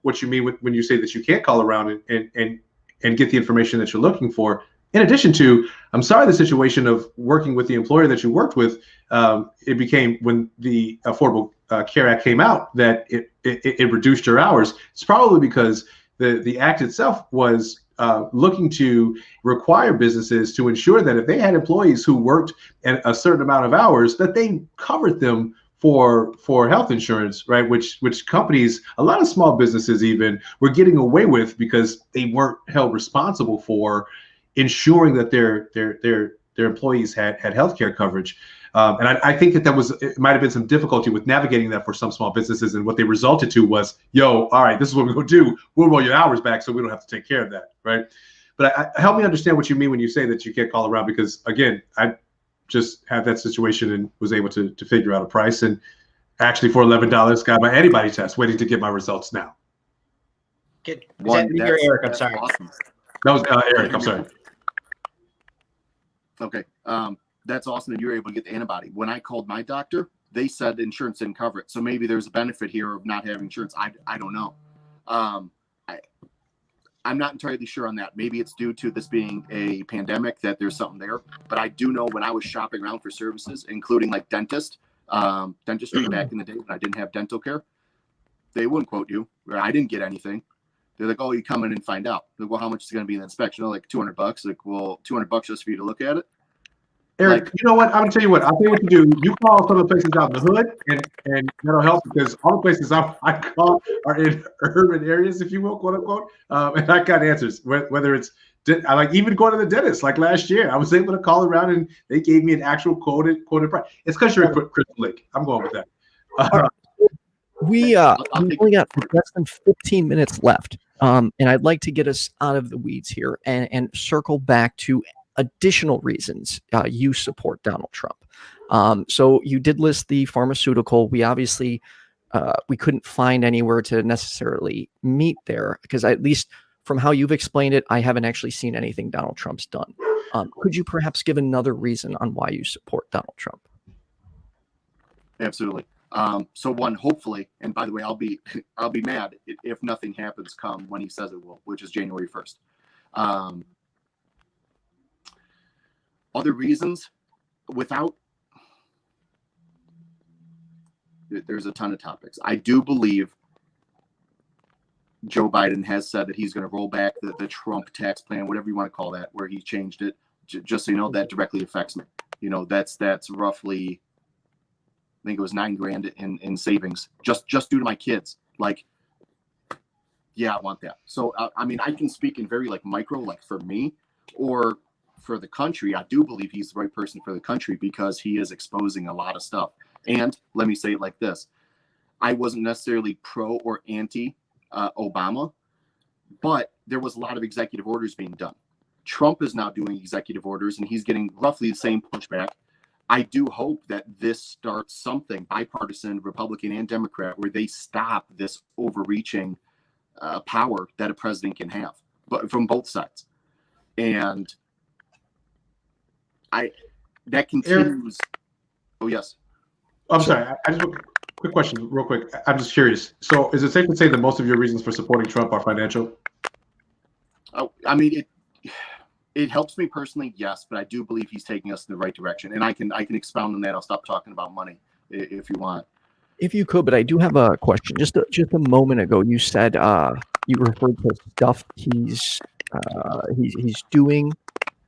what you mean when you say that you can't call around and get the information that you're looking for. In addition to, I'm sorry, the situation of working with the employer that you worked with, it became, when the Affordable Care Act came out, that it reduced your hours. It's probably because the act itself was looking to require businesses to ensure that if they had employees who worked a certain amount of hours, that they covered them for health insurance, right? Which companies, a lot of small businesses even, were getting away with because they weren't held responsible for ensuring that their employees had healthcare coverage. And I think that it might have been some difficulty with navigating that for some small businesses. And what they resulted to was, yo, all right, this is what we're going to do. We'll roll your hours back so we don't have to take care of that, right? But help me understand what you mean when you say that you can't call around, because, again, I just had that situation and was able to figure out a price. And actually, for $11, got my antibody test, waiting to get my results now. Is that me or Eric? I'm sorry. Awesome. That was Eric. I'm sorry. Okay. That's awesome that you were able to get the antibody. When I called my doctor, they said insurance didn't cover it. So maybe there's a benefit here of not having insurance. I don't know. I'm not entirely sure on that. Maybe it's due to this being a pandemic that there's something there. But I do know when I was shopping around for services, including like dentistry back in the day when I didn't have dental care, they wouldn't quote you. I didn't get anything. They're like, oh, you come in and find out. Like, well, how much is going to be in the inspection? They're like $200. Like, well, $200 just for you to look at it. Eric, you know what? I'm gonna tell you what. I'll tell you what to do. You call some of the places out in the hood, and that'll help, because all the places I call are in urban areas, if you will, quote unquote. And I got answers. Whether it's I like even going to the dentist. Like last year, I was able to call around and they gave me an actual quoted price. It's because you're in Crystal Lake. I'm going with that. We only got less than 15 minutes left, and I'd like to get us out of the weeds here and circle back to additional reasons you support Donald Trump. So you did list the pharmaceutical. We obviously we couldn't find anywhere to necessarily meet there, because at least from how you've explained it, I haven't actually seen anything Donald Trump's done. Could you perhaps give another reason on why you support Donald Trump? Absolutely. So one, hopefully, and by the way, I'll be mad if nothing happens come when he says it will, which is January 1st. Other reasons, there's a ton of topics. I do believe Joe Biden has said that he's going to roll back the Trump tax plan, whatever you want to call that, where he changed it. Just so you know, that directly affects me. You know, that's roughly, I think it was $9,000 in savings just due to my kids. Like, yeah, I want that. So I mean, I can speak in very like micro, like for me or for the country. I do believe he's the right person for the country because he is exposing a lot of stuff. And let me say it like this: I wasn't necessarily pro or anti Obama, but there was a lot of executive orders being done. Trump is now doing executive orders, and he's getting roughly the same pushback. I do hope that this starts something bipartisan, Republican and Democrat, where they stop this overreaching power that a president can have, but from both sides. And that continues. Oh, yes. I'm sorry. I just quick question, real quick. I'm just curious. So, is it safe to say that most of your reasons for supporting Trump are financial? Oh, I mean, it helps me personally, yes, but I do believe he's taking us in the right direction, and I can expound on that. I'll stop talking about money if you want. If you could, but I do have a question. Just a moment ago, you said you referred to stuff he's doing,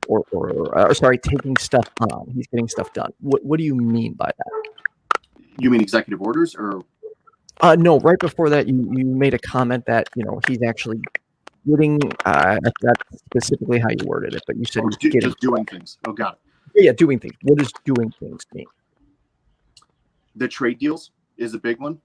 or sorry, taking stuff on. He's getting stuff done. What do you mean by that? You mean executive orders, or? No, right before that, you made a comment that he's actually getting. That's specifically how you worded it, but you said he's just doing things. Oh, got it. Yeah, doing things. What does doing things mean? The trade deals is a big one.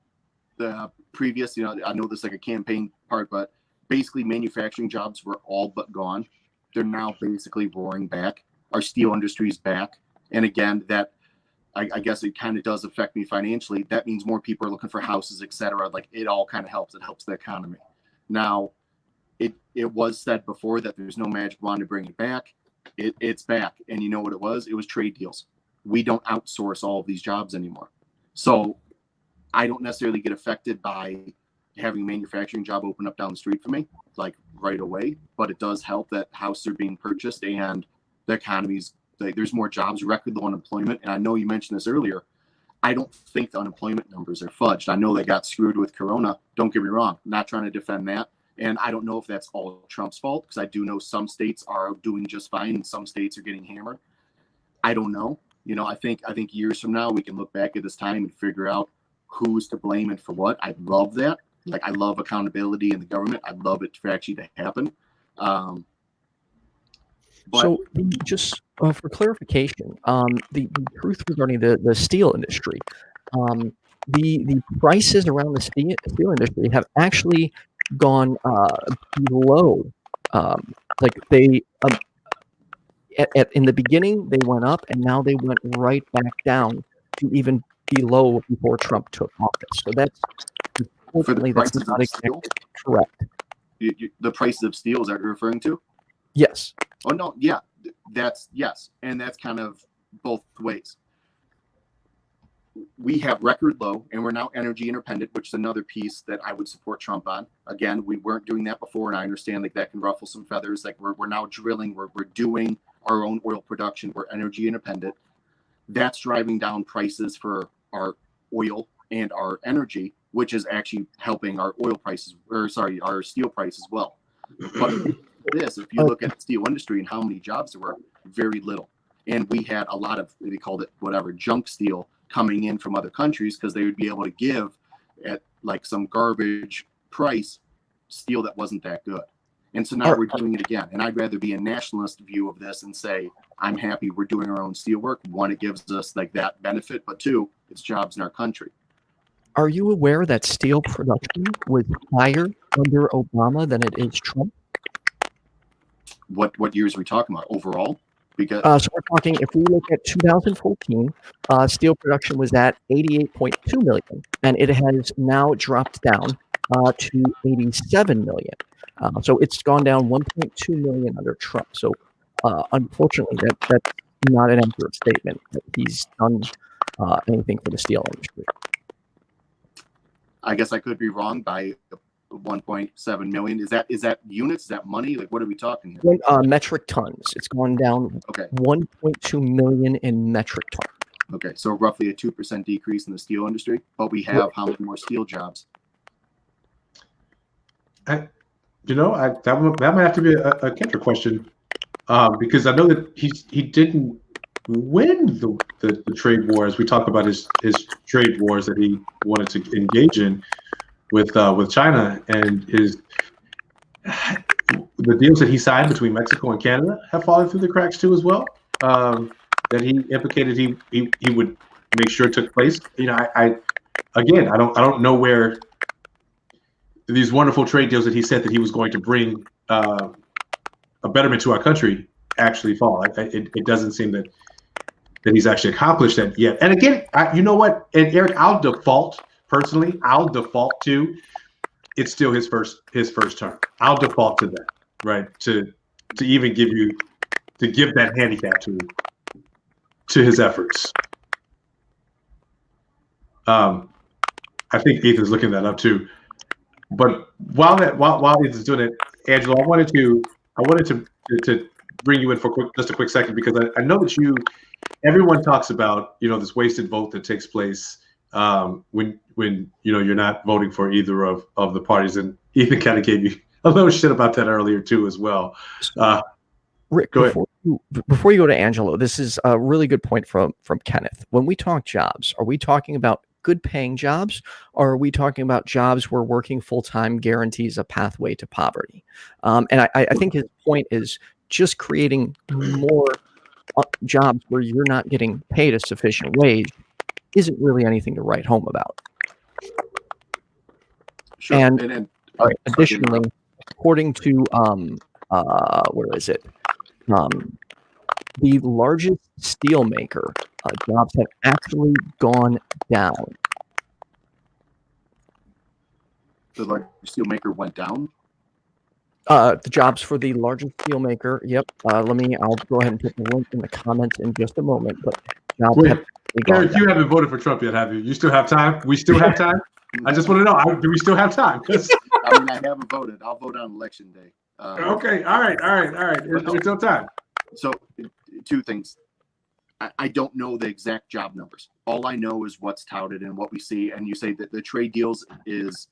The previous, I know this is like a campaign part, but basically manufacturing jobs were all but gone. They're now basically roaring back. Our steel industry is back. And again, that I guess it kind of does affect me financially. That means more people are looking for houses, etc. Like it all kind of helps. It helps the economy. Now, it was said before that there's no magic wand to bring it back. It's back. And you know what it was? It was trade deals. We don't outsource all of these jobs anymore. So I don't necessarily get affected by having a manufacturing job open up down the street for me, like right away. But it does help that houses are being purchased and the economy's like there's more jobs, record low unemployment. And I know you mentioned this earlier. I don't think the unemployment numbers are fudged. I know they got screwed with Corona. Don't get me wrong. I'm not trying to defend that. And I don't know if that's all Trump's fault, because I do know some states are doing just fine and some states are getting hammered. I don't know. I think years from now we can look back at this time and figure out who's to blame and for what. I love that. Like I love accountability in the government. I love it for actually to happen. But so just for clarification, the truth regarding the steel industry, the prices around the steel industry have actually gone below. Like they in the beginning they went up, and now they went right back down to even below before Trump took office. So that's unfortunately that's not exactly correct. The prices of steel is that you're referring to? Yes. Oh no, yeah, that's yes, and that's kind of both ways. We have record low, and we're now energy independent, which is another piece that I would support Trump on. Again, we weren't doing that before, and I understand like that can ruffle some feathers. Like we're now drilling, we're doing our own oil production, we're energy independent. That's driving down prices for our oil and our energy, which is actually helping our oil prices, our steel price as well. But if you look at the steel industry and how many jobs there were, very little. And we had a lot of, they called it whatever, junk steel coming in from other countries because they would be able to give at like some garbage price steel that wasn't that good. And so now we're doing it again. And I'd rather be a nationalist view of this and say, I'm happy we're doing our own steel work. One, it gives us like that benefit, but two, it's jobs in our country. Are you aware that steel production was higher under Obama than it is Trump? What years are we talking about overall? Because so we're talking, if we look at 2014, steel production was at 88.2 million, and it has now dropped down to 87 million. So it's gone down 1.2 million under Trump. So unfortunately, that's not an accurate statement that he's done anything for the steel industry. I guess I could be wrong by 1.7 million. Is that units? Is that money? Like, what are we talking here? Metric tons. It's gone down. Okay. 1.2 million in metric tons. Okay, so roughly a 2% decrease in the steel industry, but we have how many more steel jobs? That might have to be a Kendra question, because I know that he didn't win the trade war, as we talk about his trade wars that he wanted to engage in with China, and the deals that he signed between Mexico and Canada have fallen through the cracks too as well. That he implicated he would make sure it took place. I don't know where these wonderful trade deals that he said that he was going to bring a betterment to our country actually fall. It doesn't seem that he's actually accomplished that yet. And again, you know what? And Eric, I'll default to it's still his first term. I'll default to that, right? To even give that handicap to his efforts. I think Ethan's looking that up too. But while Ethan's doing it, Angelo, I wanted to bring you in for just a quick second, because I know that everyone talks about this wasted vote that takes place when you're not voting for either of the parties, and Ethan kind of gave you a little shit about that earlier too as well. Rick, before you go to Angelo, this is a really good point from Kenneth. When we talk jobs, are we talking about good paying jobs, or are we talking about jobs where working full-time guarantees a pathway to poverty? And I think his point is just creating more jobs where you're not getting paid a sufficient wage isn't really anything to write home about. Sure. And additionally, according to where is it? The largest steel maker jobs have actually gone down. The largest steel maker went down? The jobs for the largest steel maker. Yep. I'll go ahead and put the link in the comments in just a moment. But jobs Wait, have gone Eric, down. you haven't voted for Trump yet, have you? You still have time? We still have time? I just want to know, do we still have time? I mean, I haven't voted. I'll vote on election day. Okay, all right. There's still time. So, two things. I don't know the exact job numbers. All I know is what's touted and what we see. And you say that the trade deals is.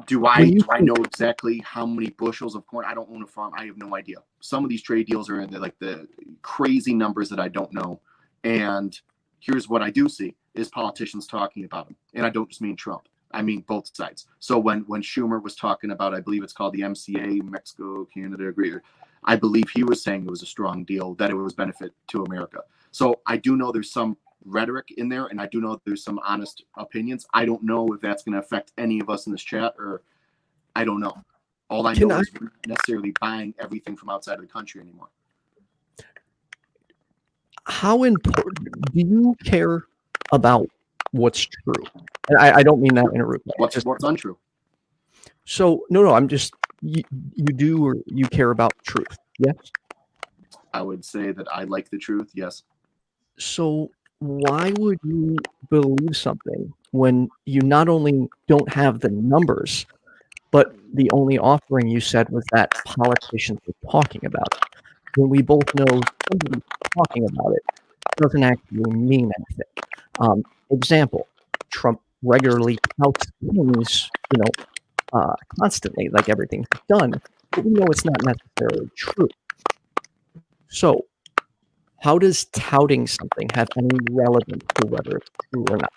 Do I know exactly how many bushels of corn? I don't own a farm. I have no idea. Some of these trade deals are in the crazy numbers that I don't know. And here's what I do see is politicians talking about them. And I don't just mean Trump. I mean both sides. So when Schumer was talking about, I believe it's called the MCA, Mexico, Canada agreement, I believe he was saying it was a strong deal, that it was benefit to America. So I do know there's some rhetoric in there, and I do know there's some honest opinions. I don't know if that's going to affect any of us in this chat, or I don't know. All I know is we're not necessarily buying everything from outside of the country anymore. How important do you care about what's true? And I don't mean that in a rude way. What's untrue? So no, I'm just you do or you care about truth? Yes. I would say that I like the truth. Yes. So why would you believe something when you not only don't have the numbers, but the only offering you said was that politicians were talking about it? When we both know somebody talking about it doesn't actually mean anything. Example, Trump regularly touts things, constantly, like everything's done, but we know it's not necessarily true. So how does touting something have any relevance to whether it's true or not?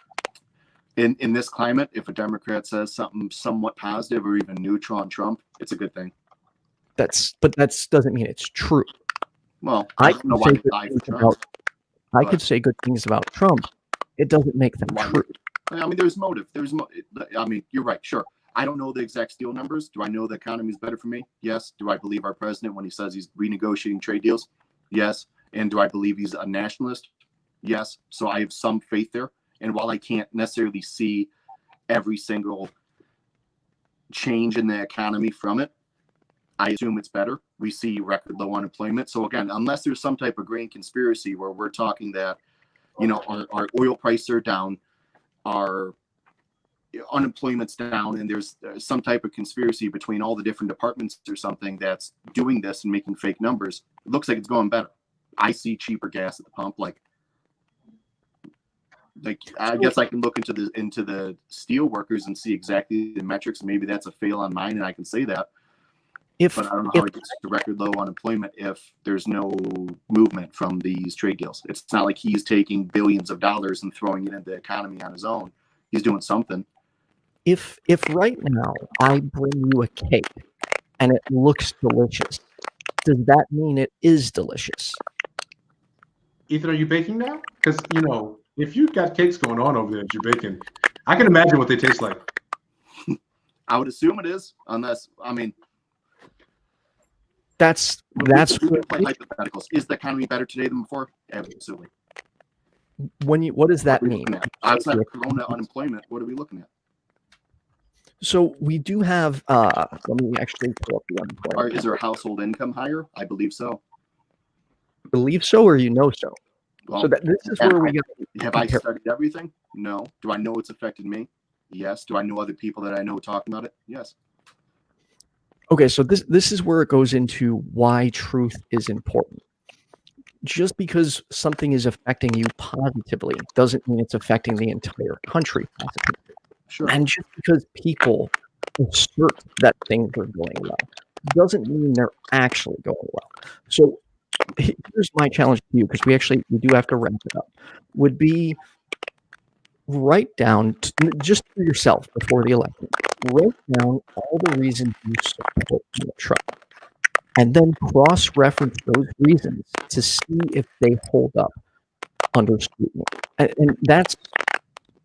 In this climate, if a Democrat says something somewhat positive or even neutral on Trump, it's a good thing. But that doesn't mean it's true. Well, I don't know why you lie for Trump. I could say good things about Trump. It doesn't make them true. I mean, there's motive. I mean, you're right. Sure. I don't know the exact steel numbers. Do I know the economy is better for me? Yes. Do I believe our president when he says he's renegotiating trade deals? Yes. And do I believe he's a nationalist? Yes. So I have some faith there. And while I can't necessarily see every single change in the economy from it, I assume it's better. We see record low unemployment. So again, unless there's some type of grand conspiracy where we're talking that, our oil prices are down, our unemployment's down, and there's some type of conspiracy between all the different departments or something that's doing this and making fake numbers, it looks like it's going better. I see cheaper gas at the pump. Like I guess I can look into the steel workers and see exactly the metrics. Maybe that's a fail on mine, and I can say that. But I don't know how it gets to record low unemployment if there's no movement from these trade deals. It's not like he's taking billions of dollars and throwing it into the economy on his own. He's doing something. If right now I bring you a cake and it looks delicious, does that mean it is delicious? Ethan, are you baking now? Because, if you've got cakes going on over there that you're baking, I can imagine what they taste like. I would assume it is, unless, That's hypotheticals. Is the economy better today than before? Absolutely. What does that mean? Outside of Corona unemployment, what are we looking at? So we do have. Let me actually pull up the unemployment. Is there a household income higher? I believe so. Believe so, or so? Well, so this is where we get. Have I studied everything? No. Do I know it's affected me? Yes. Do I know other people that I know talking about it? Yes. Okay, so this is where it goes into why truth is important. Just because something is affecting you positively doesn't mean it's affecting the entire country positively. Sure. And just because people assert that things are going well doesn't mean they're actually going well. So here's my challenge to you, because we do have to wrap it up, would be write down, just for yourself before the election, write down all the reasons you support Trump, and then cross-reference those reasons to see if they hold up. under scrutiny. And that's,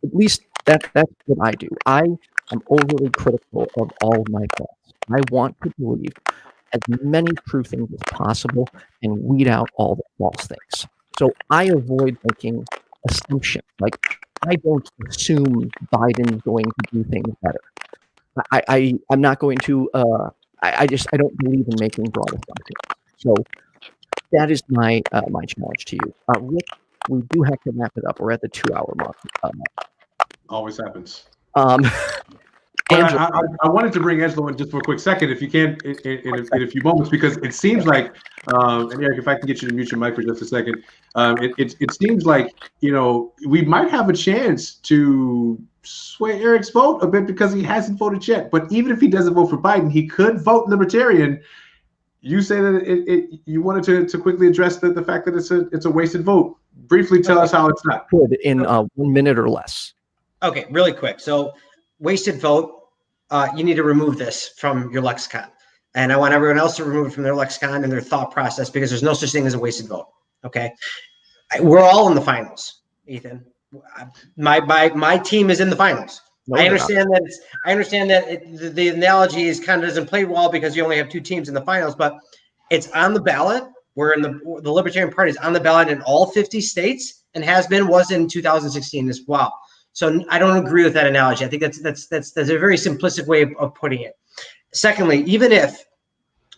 at least that's what I do. I am overly critical of all of my thoughts. I want to believe as many true things as possible and weed out all the false things. So I avoid making assumptions. Like, I don't assume Biden's going to do things better. I'm not going to. I don't believe in making broad assumptions. So that is my my challenge to you, Rick. We do have to wrap it up. We're at the 2-hour mark. Always happens. But I wanted to bring Angelo in just for a quick second, if you can, in a few moments, because it seems like, and Eric, if I can get you to mute your mic for just a second, it seems like, we might have a chance to sway Eric's vote a bit because he hasn't voted yet. But even if he doesn't vote for Biden, he could vote Libertarian. You say that you wanted to quickly address the fact that it's a wasted vote. Briefly tell us how it's not. Good in 1 minute or less. Okay, really quick. So, wasted vote. You need to remove this from your lexicon. And I want everyone else to remove it from their lexicon and their thought process, because there's no such thing as a wasted vote. Okay. We're all in the finals, Ethan. My team is in the finals. No, I understand that the analogy is kind of doesn't play well because you only have 2 teams in the finals, but it's on the ballot. We're in the Libertarian Party is on the ballot in all 50 states and was in 2016 as well. So I don't agree with that analogy. I think that's a very simplistic way of putting it. Secondly, even if,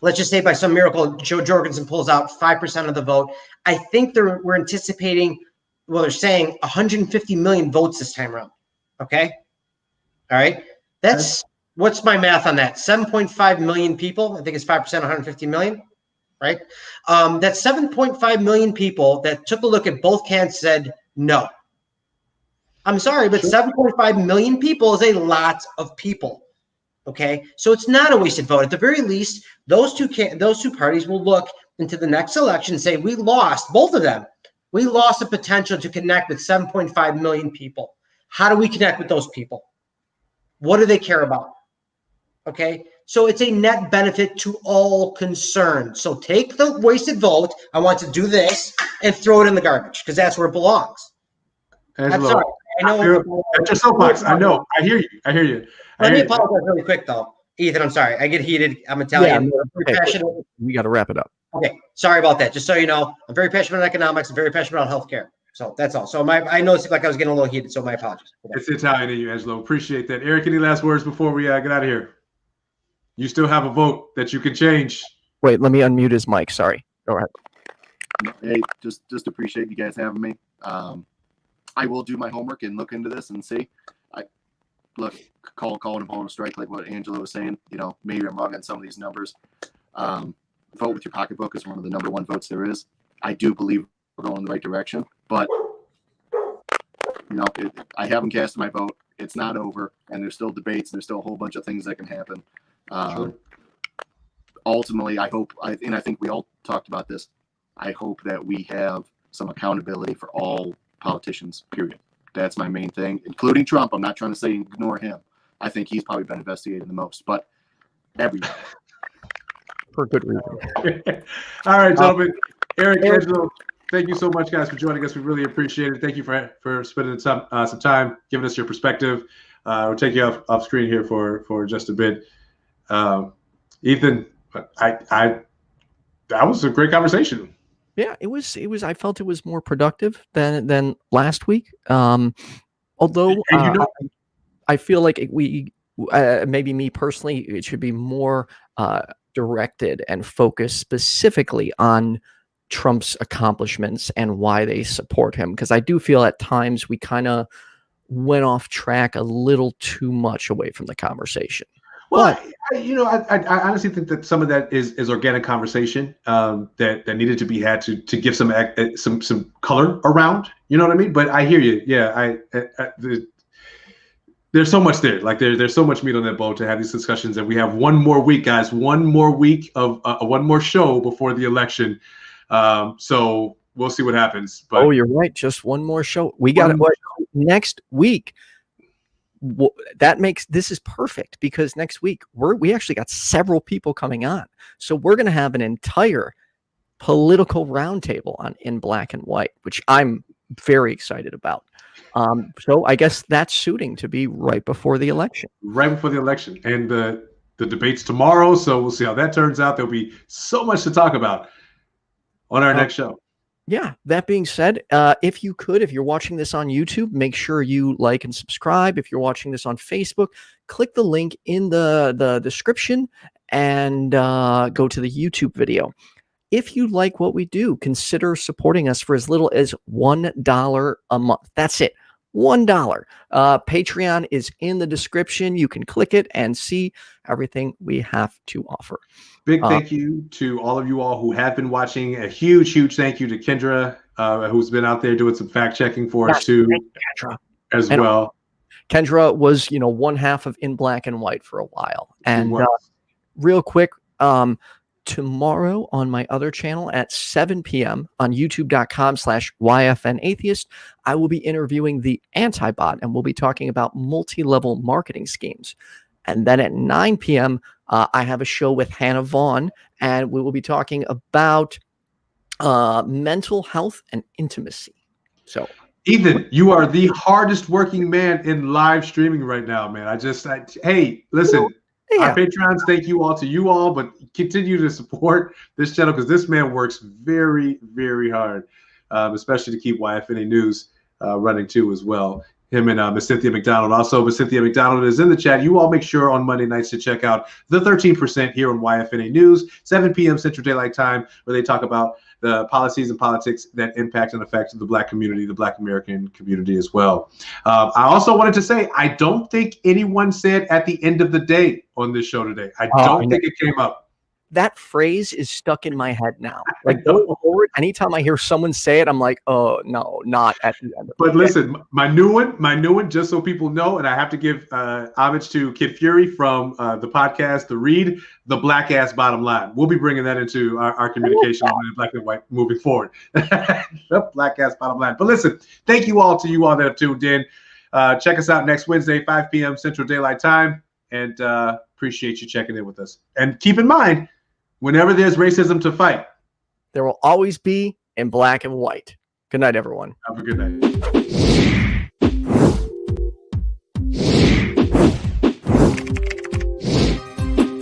let's just say by some miracle, Joe Jorgensen pulls out 5% of the vote, I think we're anticipating, well, they're saying 150 million votes this time around. Okay. All right. What's my math on that? 7.5 million people. I think it's 5%, 150 million. Right. That's 7.5 million people that took a look at both candidates, said no. I'm sorry, but 7.5 million people is a lot of people. Okay, so it's not a wasted vote. At the very least, those two parties will look into the next election and say, we lost, both of them. We lost the potential to connect with 7.5 million people. How do we connect with those people? What do they care about? Okay, so it's a net benefit to all concerned. So take the wasted vote. I want to do this and throw it in the garbage because that's where it belongs. Angelo, I'm sorry. I know. That's your soapbox. I know. I hear you. Let me apologize really quick, though. Ethan, I'm sorry. I get heated. I'm Italian. Yeah, I'm very passionate. We got to wrap it up. Okay. Sorry about that. Just so you know, I'm very passionate about economics. I'm very passionate about healthcare. So that's all. So I know it's like I was getting a little heated, so my apologies. It's Italian in you, Angelo. Appreciate that. Eric, any last words before we get out of here? You still have a vote that you can change. Wait, let me unmute his mic. Sorry. Go ahead. Hey, just appreciate you guys having me. I will do my homework and look into this and see. Calling him on a strike, like what Angelo was saying. Maybe I'm wrong on some of these numbers. Vote with your pocketbook is one of the number 1 votes there is. I do believe we're going in the right direction, but I haven't cast my vote. It's not over, and there's still debates, and there's still a whole bunch of things that can happen. Sure. Ultimately, I think we all talked about this. I hope that we have some accountability for all politicians, period. That's my main thing, including Trump. I'm not trying to say ignore him. I think he's probably been investigated the most, but everybody. For good reason. All right, gentlemen. Eric, Angelo, thank you so much, guys, for joining us. We really appreciate it. Thank you for spending some time, giving us your perspective. We'll take you off screen here for just a bit. Ethan, that was a great conversation. Yeah, it was. I felt it was more productive than last week. Although I feel like we, maybe me personally, it should be more directed and focused specifically on Trump's accomplishments and why they support him. Because I do feel at times we kind of went off track a little too much away from the conversation. Well, I honestly think that some of that is organic conversation that needed to be had to give some color around. You know what I mean? But I hear you. Yeah, there's so much there. Like there's so much meat on that bone to have these discussions. And we have one more week, guys. One more week of one more show before the election. So we'll see what happens. But you're right. Just one more show. We got it next week. This is perfect because next week we actually got several people coming on, so we're going to have an entire political roundtable on In Black and White, which I'm very excited about. So I guess that's suiting to be right before the election. Right before the election. And the debate's tomorrow, so we'll see how that turns out. There'll be so much to talk about on our next show. Yeah, that being said, if you're watching this on YouTube, make sure you like and subscribe. If you're watching this on Facebook, click the link in the description and go to the YouTube video. If you like what we do, consider supporting us for as little as $1 a month. That's it. $1. Patreon is in the description. You can click it and see everything we have to offer. Big thank you to all of you all who have been watching. A huge, huge thank you to Kendra, who's been out there doing some fact checking for us too, Kendra. as well. Kendra was, one half of In Black and White for a while. And real quick, tomorrow on my other channel at 7 p.m. on youtube.com/YFNAtheist, I will be interviewing the Antibot, and we'll be talking about multi-level marketing schemes. And then at 9 p.m., I have a show with Hannah Vaughn, and we will be talking about mental health and intimacy. So, Ethan, you are the hardest working man in live streaming right now, man. Hey, listen. Our Patreons, thank you all to you all, but continue to support this channel because this man works very, very hard, especially to keep YFNA News running too as well. Him and Miss Cynthia McDonald. Also, Miss Cynthia McDonald is in the chat. You all make sure on Monday nights to check out the 13% here on YFNA News, 7 p.m. Central Daylight Time, where they talk about the policies and politics that impact and affect the Black community, the Black American community as well. I also wanted to say, I don't think anyone said at the end of the day on this show today. I don't think it came up. That phrase is stuck in my head now. Like going forward, anytime I hear someone say it, I'm like, oh no, not at the end of But listen, my new one, just so people know, and I have to give homage to Kid Fury from the podcast, The Read, the Black Ass Bottom Line. We'll be bringing that into our communication on Black and White moving forward. The Black Ass Bottom Line. But listen, thank you all to you all that have tuned in. Check us out next Wednesday, 5 p.m. Central Daylight Time, and appreciate you checking in with us. And keep in mind, whenever there's racism to fight, there will always be In Black and White. Good night, everyone. Have a good night.